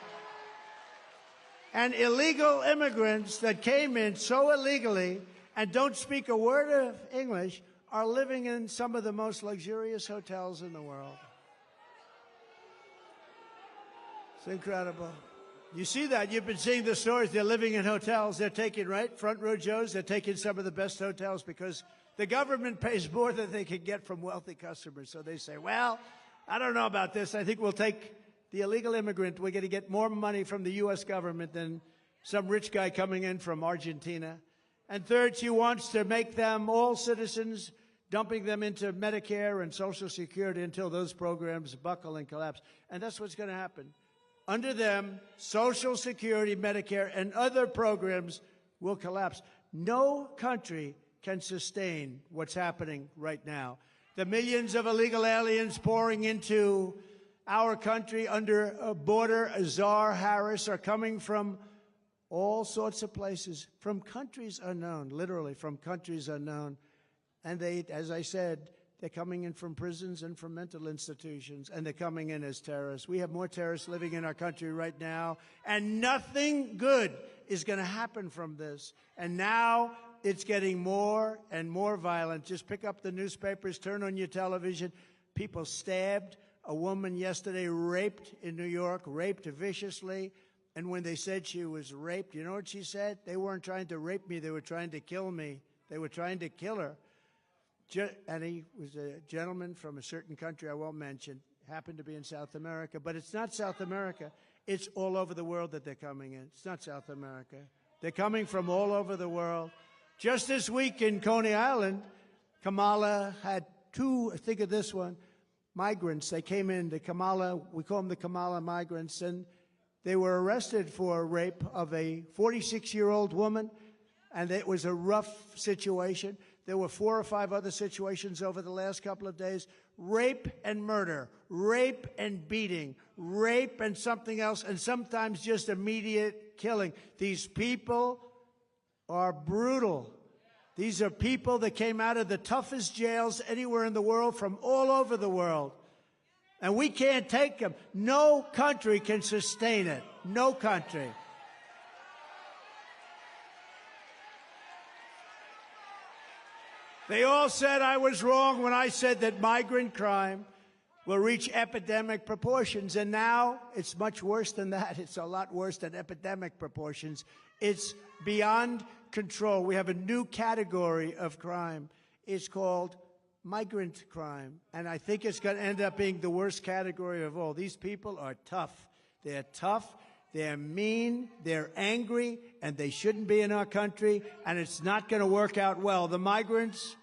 And illegal immigrants that came in so illegally and don't speak a word of English are living in some of the most luxurious hotels in the world. It's incredible. You see that. You've been seeing the stories. They're living in hotels. They're taking, right, front row Joes, they're taking some of the best hotels because the government pays more than they can get from wealthy customers. So they say, well, I don't know about this. I think we'll take the illegal immigrant. We're going to get more money from the U.S. government than some rich guy coming in from Argentina. And third, she wants to make them all citizens, dumping them into Medicare and Social Security until those programs buckle and collapse. And that's what's going to happen. Under them, Social Security, Medicare, and other programs will collapse. No country can sustain what's happening right now. The millions of illegal aliens pouring into our country under border czar Harris are coming from all sorts of places, from countries unknown, literally from countries unknown. And they, as I said, they're coming in from prisons and from mental institutions, and they're coming in as terrorists. We have more terrorists living in our country right now, and nothing good is going to happen from this. And now it's getting more and more violent. Just pick up the newspapers, turn on your television. People stabbed. A woman yesterday raped in New York, raped viciously. And when they said she was raped, you know what she said? They weren't trying to rape me. They were trying to kill me. They were trying to kill her. And he was a gentleman from a certain country I won't mention, happened to be in South America. But it's not South America. It's all over the world that they're coming in. It's not South America. They're coming from all over the world. Just this week in Coney Island, Kamala had 2, think of this one, migrants. They came in, we call them the Kamala migrants, and they were arrested for rape of a 46-year-old woman and it was a rough situation. There were 4 or 5 other situations over the last couple of days. Rape and murder, rape and beating, rape and something else, and sometimes just immediate killing. These people are brutal. These are people that came out of the toughest jails anywhere in the world, from all over the world. And we can't take them. No country can sustain it. No country. They all said I was wrong when I said that migrant crime will reach epidemic proportions. And now it's much worse than that. It's a lot worse than epidemic proportions. It's beyond control. We have a new category of crime. It's called migrant crime. And I think it's going to end up being the worst category of all. These people are tough. They're tough. They're mean, they're angry, and they shouldn't be in our country, and it's not going to work out well. The migrants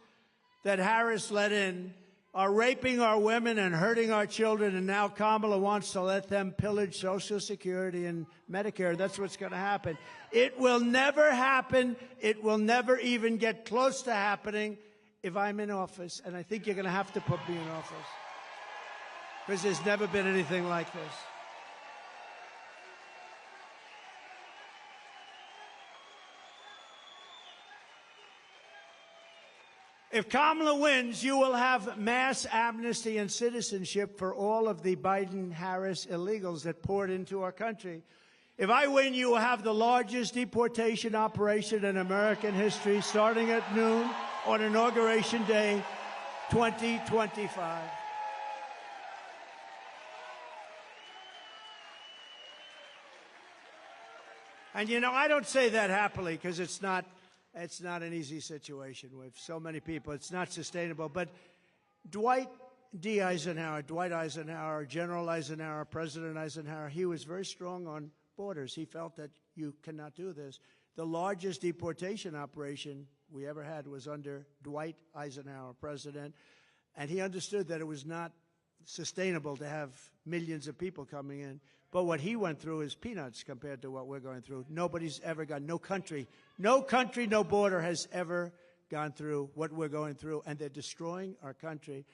that Harris let in are raping our women and hurting our children, and now Kamala wants to let them pillage Social Security and Medicare. That's what's going to happen. It will never happen. It will never even get close to happening if I'm in office, and I think you're going to have to put me in office, because there's never been anything like this. If Kamala wins, you will have mass amnesty and citizenship for all of the Biden-Harris illegals that poured into our country. If I win, you will have the largest deportation operation in American history, starting at noon on Inauguration Day 2025. And, you know, I don't say that happily, because it's not an easy situation with so many people. It's not sustainable. But Dwight Eisenhower, General Eisenhower, President Eisenhower, he was very strong on borders. He felt that you cannot do this. The largest deportation operation we ever had was under Dwight Eisenhower, president, and he understood that it was not sustainable to have millions of people coming in. But what he went through is peanuts compared to what we're going through. Nobody's ever gone, no country, no border has ever gone through what we're going through, and they're destroying our country.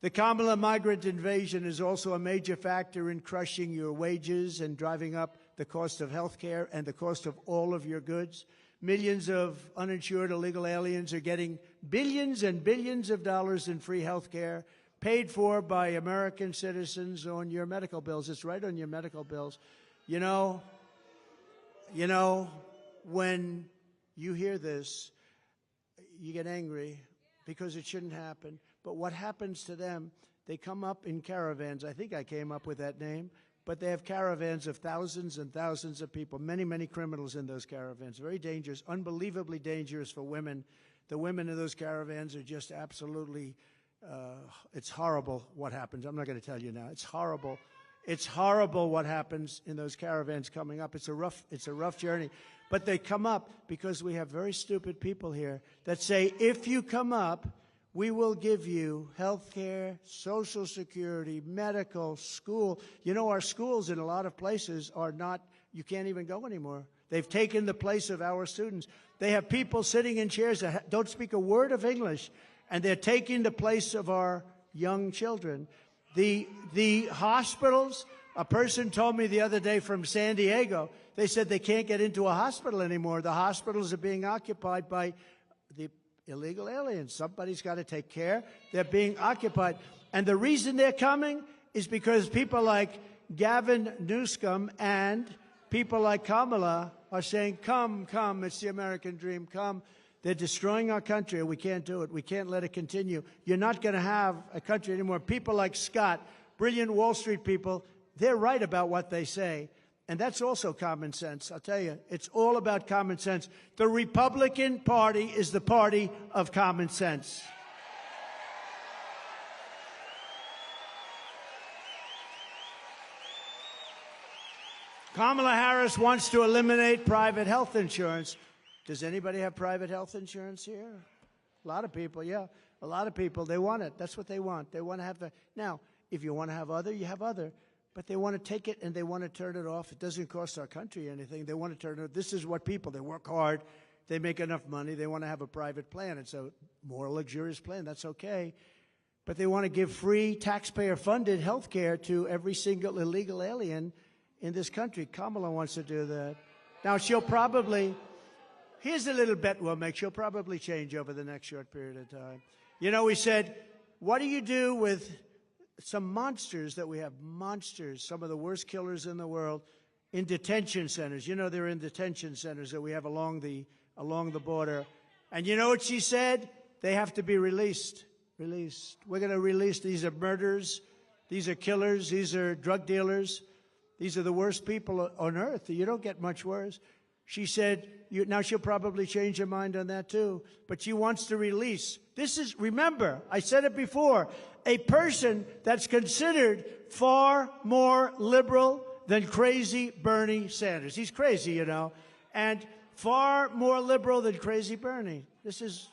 The Kamala migrant invasion is also a major factor in crushing your wages and driving up the cost of health care and the cost of all of your goods. Millions of uninsured illegal aliens are getting billions and billions of dollars in free health care, paid for by American citizens on your medical bills. It's right on your medical bills. You know, when you hear this, you get angry because it shouldn't happen. But what happens to them, they come up in caravans. I think I came up with that name. But they have caravans of thousands and thousands of people, many, many criminals in those caravans. Very dangerous, unbelievably dangerous for women. The women in those caravans are just absolutely it's horrible what happens. I'm not going to tell you now. It's horrible. It's horrible what happens in those caravans coming up. It's a rough journey. But they come up because we have very stupid people here that say, if you come up, we will give you health care, Social Security, medical, school. You know, our schools in a lot of places are not, you can't even go anymore. They've taken the place of our students. They have people sitting in chairs that don't speak a word of English, and they're taking the place of our young children. The hospitals, a person told me the other day from San Diego, they said they can't get into a hospital anymore. The hospitals are being occupied by the illegal aliens. Somebody's got to take care. They're being occupied. And the reason they're coming is because people like Gavin Newsom and people like Kamala are saying, come, come, it's the American dream, come. They're destroying our country, and we can't do it. We can't let it continue. You're not going to have a country anymore. People like Scott, brilliant Wall Street people, they're right about what they say. And that's also common sense. I'll tell you, it's all about common sense. The Republican Party is the party of common sense. Kamala Harris wants to eliminate private health insurance. Does anybody have private health insurance here? A lot of people, yeah. A lot of people, they want it. That's what they want. They want to have the... Now, if you want to have other, you have other. But they want to take it and they want to turn it off. It doesn't cost our country anything. They want to turn it off. This is what people, they work hard. They make enough money. They want to have a private plan. It's a more luxurious plan. That's okay. But they want to give free taxpayer-funded health care to every single illegal alien in this country. Kamala wants to do that. Now, she'll probably, here's a little bet we'll make. She'll probably change over the next short period of time. You know, we said, what do you do with some monsters that we have? Monsters, some of the worst killers in the world, in detention centers. You know, they're in detention centers that we have along the border. And you know what she said? They have to be released. Released. We're going to release. These are murderers. These are killers. These are drug dealers. These are the worst people on earth. You don't get much worse. She said, now she'll probably change her mind on that too, but she wants to release. This is, remember, I said it before, a person that's considered far more liberal than crazy Bernie Sanders. He's crazy, you know, and far more liberal than crazy Bernie. This is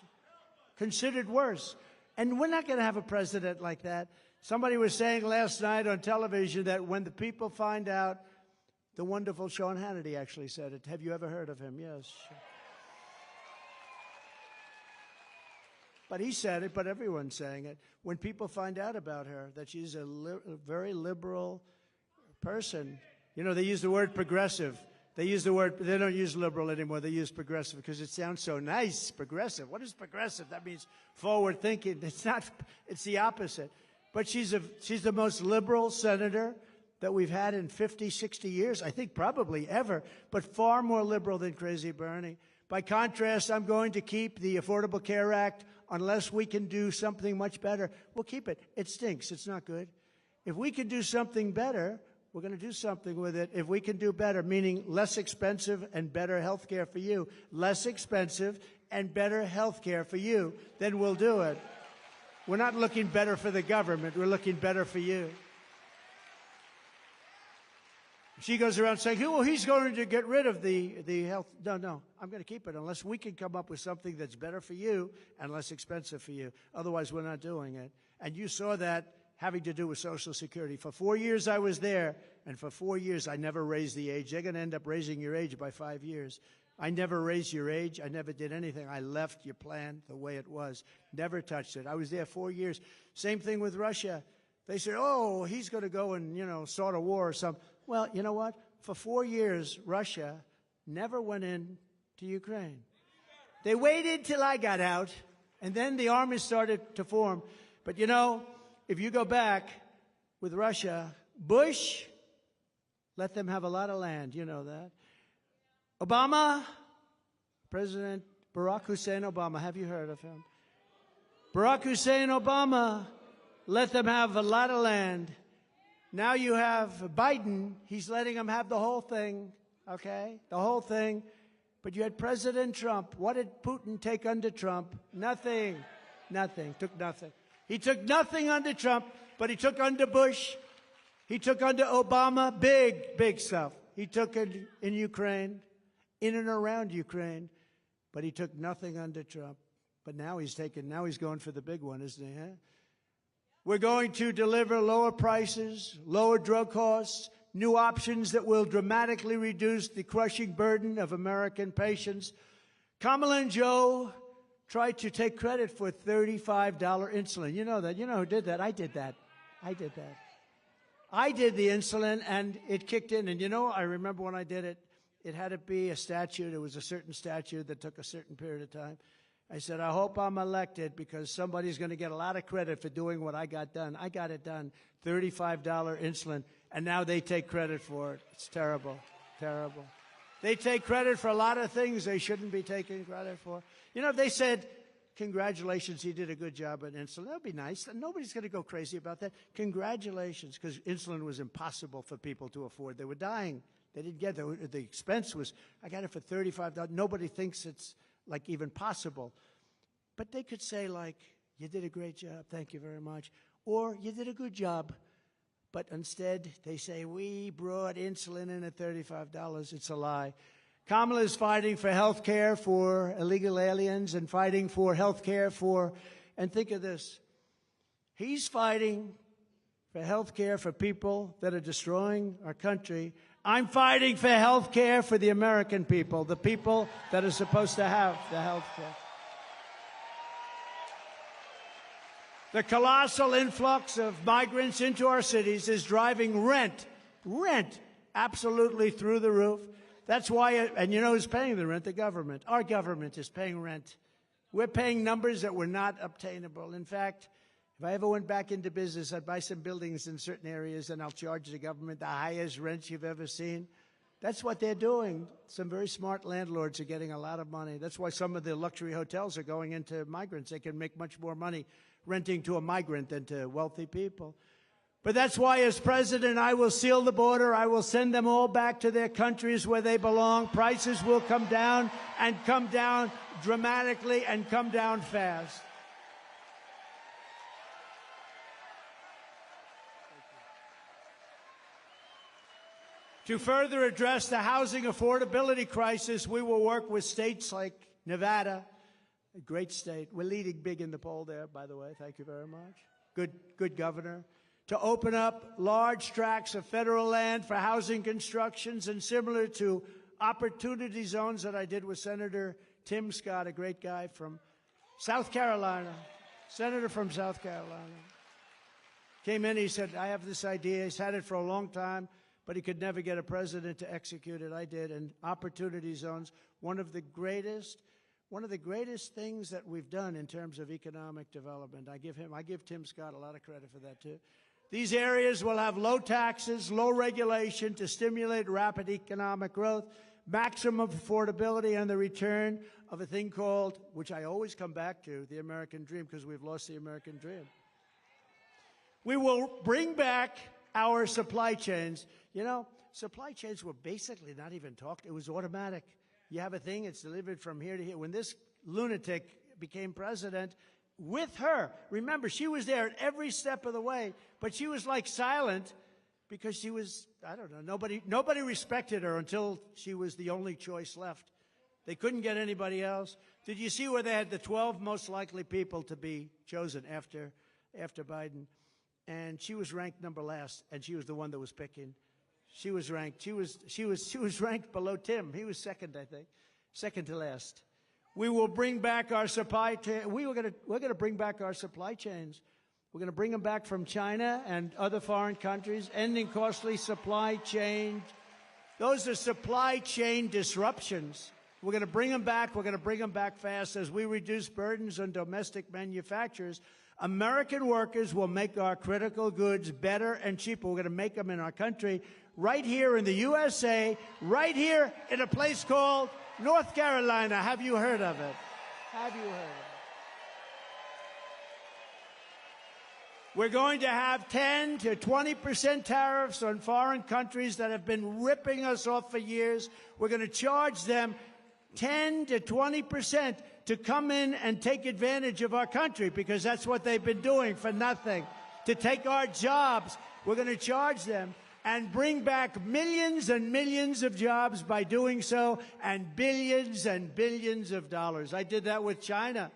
considered worse. And we're not going to have a president like that. Somebody was saying last night on television that when the people find out, the wonderful Sean Hannity actually said it. Have you ever heard of him? Yes. But he said it, but everyone's saying it. When people find out about her, that she's a very liberal person, you know, they use the word progressive. They use the word, they don't use liberal anymore. They use progressive because it sounds so nice, progressive. What is progressive? That means forward thinking. It's not, it's the opposite. But she's the most liberal senator that we've had in 50, 60 years, I think probably ever, but far more liberal than crazy Bernie. By contrast, I'm going to keep the Affordable Care Act unless we can do something much better. We'll keep it. It stinks. It's not good. If we can do something better, we're going to do something with it. If we can do better, meaning less expensive and better health care for you, less expensive and better health care for you, then we'll do it. We're not looking better for the government. We're looking better for you. She goes around saying, well, he's going to get rid of the health. No, I'm going to keep it unless we can come up with something that's better for you and less expensive for you. Otherwise, we're not doing it. And you saw that having to do with Social Security. For 4 years I was there, and for 4 years I never raised the age. They're going to end up raising your age by 5 years. I never raised your age. I never did anything. I left your plan the way it was. Never touched it. I was there 4 years. Same thing with Russia. They said, oh, he's going to go and, start a war or something. Well, you know what? For 4 years, Russia never went in to Ukraine. They waited till I got out, and then the army started to form. But, if you go back with Russia, Bush let them have a lot of land. You know that. Obama, President Barack Hussein Obama, have you heard of him? Barack Hussein Obama let them have a lot of land. Now you have Biden. He's letting them have the whole thing, okay? The whole thing. But you had President Trump. What did Putin take under Trump? Nothing. Nothing. Took nothing. He took nothing under Trump, but he took under Bush. He took under Obama. Big, big stuff. He took it in Ukraine, in and around Ukraine, but he took nothing under Trump. But now he's going for the big one, isn't he? Huh? We're going to deliver lower prices, lower drug costs, new options that will dramatically reduce the crushing burden of American patients. Kamala and Joe tried to take credit for $35 insulin. You know that. You know who did that? I did that. I did that. I did the insulin, and it kicked in. And I remember when I did it, it had to be a statute. It was a certain statute that took a certain period of time. I said, I hope I'm elected because somebody's going to get a lot of credit for doing what I got done. I got it done. $35 insulin. And now they take credit for it. It's terrible. Terrible. They take credit for a lot of things they shouldn't be taking credit for. If they said, congratulations, you did a good job at insulin, that would be nice. Nobody's going to go crazy about that. Congratulations, because insulin was impossible for people to afford. They were dying. They didn't get it. The expense was, I got it for $35. Nobody thinks it's even possible. But they could say you did a great job, thank you very much. Or you did a good job. But instead, they say, we brought insulin in at $35. It's a lie. Kamala is fighting for health care for illegal aliens and fighting for health care and think of this, he's fighting for health care for people that are destroying our country. I'm fighting for health care for the American people, the people that are supposed to have the health care. The colossal influx of migrants into our cities is driving rent absolutely through the roof. That's why, and you know who's paying the rent? The government. Our government is paying rent. We're paying numbers that were not obtainable. In fact, if I ever went back into business, I'd buy some buildings in certain areas and I'll charge the government the highest rents you've ever seen. That's what they're doing. Some very smart landlords are getting a lot of money. That's why some of the luxury hotels are going into migrants. They can make much more money renting to a migrant than to wealthy people. But that's why, as president, I will seal the border. I will send them all back to their countries where they belong. Prices will come down and come down dramatically and come down fast. To further address the housing affordability crisis, we will work with states like Nevada, a great state. We're leading big in the poll there, by the way. Thank you very much. Good governor. To open up large tracts of federal land for housing constructions, and similar to opportunity zones that I did with Senator Tim Scott, a great guy from South Carolina, senator from South Carolina. Came in, he said, I have this idea. He's had it for a long time, but he could never get a president to execute it. I did. And opportunity zones, one of the greatest things that we've done in terms of economic development. I give Tim Scott a lot of credit for that, too. These areas will have low taxes, low regulation to stimulate rapid economic growth, maximum affordability, and the return of a thing called, which I always come back to, the American dream, because we've lost the American dream. We will bring back our supply chains. You know, supply chains were basically not even talked. It was automatic. You have a thing, it's delivered from here to here. When this lunatic became president, with her, remember, she was there at every step of the way, but she was like silent because she was, I don't know, nobody respected her until she was the only choice left. They couldn't get anybody else. Did you see where they had the 12 most likely people to be chosen after Biden? And she was ranked number last, and she was the one that was picking. She was ranked ranked below Tim. He was second, I think, second to last. We will bring back our supply chain. We're going to bring back our supply chains. We're going to bring them back from China and other foreign countries, ending costly supply chain. Those are supply chain disruptions. We're going to bring them back. We're going to bring them back fast as we reduce burdens on domestic manufacturers. American workers will make our critical goods better and cheaper. We're going to make them in our country, right here in the USA, right here in a place called North Carolina. Have you heard of it? Have you heard of it? We're going to have 10 to 20% tariffs on foreign countries that have been ripping us off for years. We're going to charge them 10 to 20% to come in and take advantage of our country, because that's what they've been doing for nothing. To take our jobs, we're going to charge them and bring back millions and millions of jobs by doing so, and billions of dollars. I did that with China.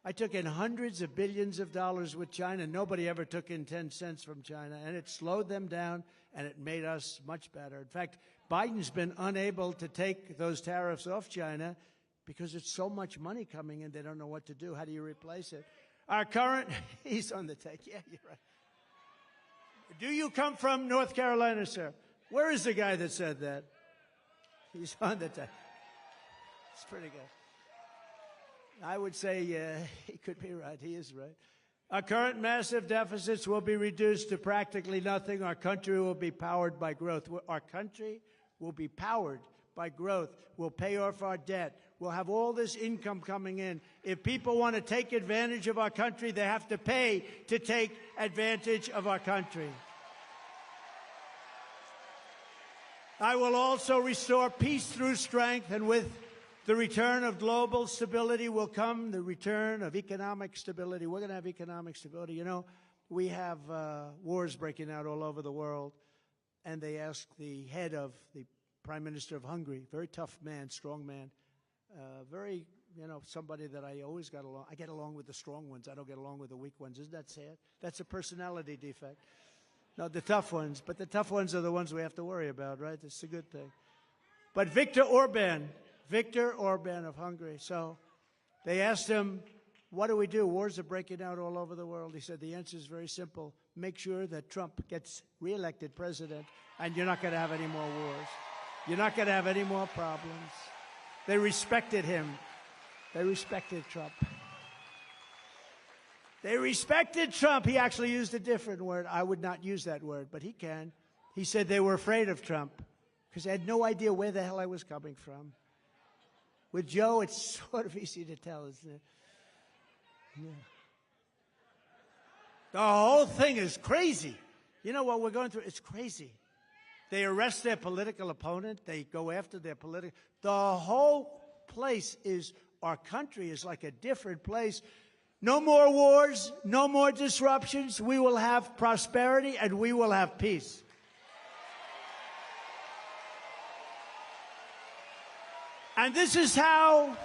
I took in hundreds of billions of dollars with China. Nobody ever took in 10 cents from China, and it slowed them down, and it made us much better. In fact, Biden's been unable to take those tariffs off China because it's so much money coming in, they don't know what to do. How do you replace it? Our current, he's on the take. Yeah, you're right. Do you come from North Carolina, sir? Where is the guy that said that? He's on the take. It's pretty good. I would say he could be right. He is right. Our current massive deficits will be reduced to practically nothing. Our country will be powered by growth. Our country will be powered by growth. We'll pay off our debt. We'll have all this income coming in. If people want to take advantage of our country, they have to pay to take advantage of our country. I will also restore peace through strength, and with the return of global stability will come the return of economic stability. We're going to have economic stability. You know, we have wars breaking out all over the world, and they asked the head of the Prime Minister of Hungary, very tough man, strong man, very, you know, somebody that I always got along. I get along with the strong ones. I don't get along with the weak ones. Isn't that sad? That's a personality defect. No, the tough ones. But the tough ones are the ones we have to worry about, right? That's a good thing. But Viktor Orban of Hungary. So they asked him, what do we do? Wars are breaking out all over the world. He said, the answer is very simple. Make sure that Trump gets reelected president, and you're not going to have any more wars. You're not going to have any more problems. They respected him. They respected Trump. They respected Trump. He actually used a different word. I would not use that word, but he can. He said they were afraid of Trump because they had no idea where the hell I was coming from. With Joe, it's sort of easy to tell, isn't it? Yeah. The whole thing is crazy. You know what we're going through? It's crazy. They arrest their political opponent. They go after their political. The whole place is, our country is like a different place. No more wars, no more disruptions. We will have prosperity and we will have peace. And this is how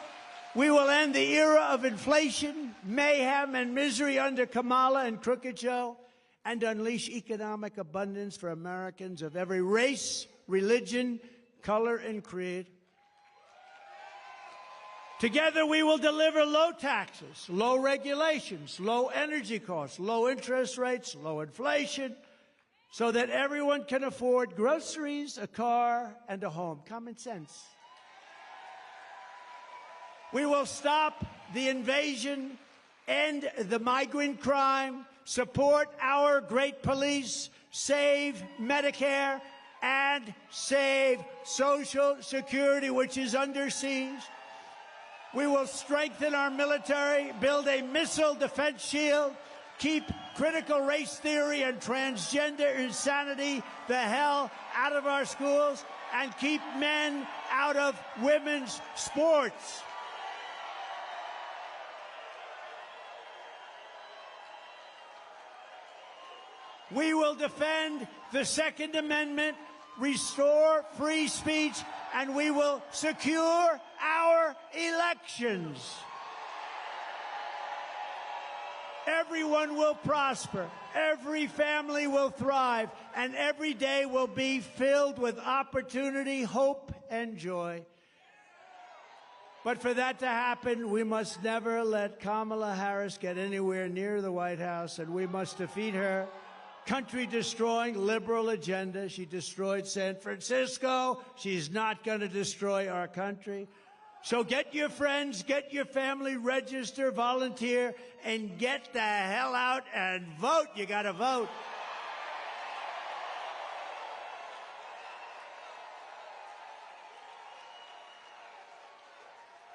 we will end the era of inflation, mayhem, and misery under Kamala and Crooked Joe, and unleash economic abundance for Americans of every race, religion, color, and creed. Together, we will deliver low taxes, low regulations, low energy costs, low interest rates, low inflation, so that everyone can afford groceries, a car, and a home. Common sense. We will stop the invasion, end the migrant crime, support our great police, save Medicare, and save Social Security, which is under siege. We will strengthen our military, build a missile defense shield, keep critical race theory and transgender insanity the hell out of our schools, and keep men out of women's sports. We will defend the Second Amendment, restore free speech, and we will secure our elections. Everyone will prosper, every family will thrive, and every day will be filled with opportunity, hope, and joy. But for that to happen, we must never let Kamala Harris get anywhere near the White House, and we must defeat her country-destroying liberal agenda. She destroyed San Francisco. She's not going to destroy our country. So get your friends, get your family, register, volunteer, and get the hell out and vote. You got to vote.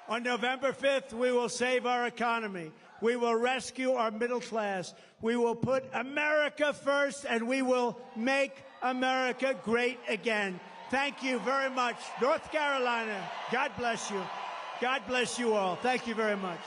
On November 5th, we will save our economy. We will rescue our middle class. We will put America first, and we will make America great again. Thank you very much. North Carolina, God bless you. God bless you all. Thank you very much.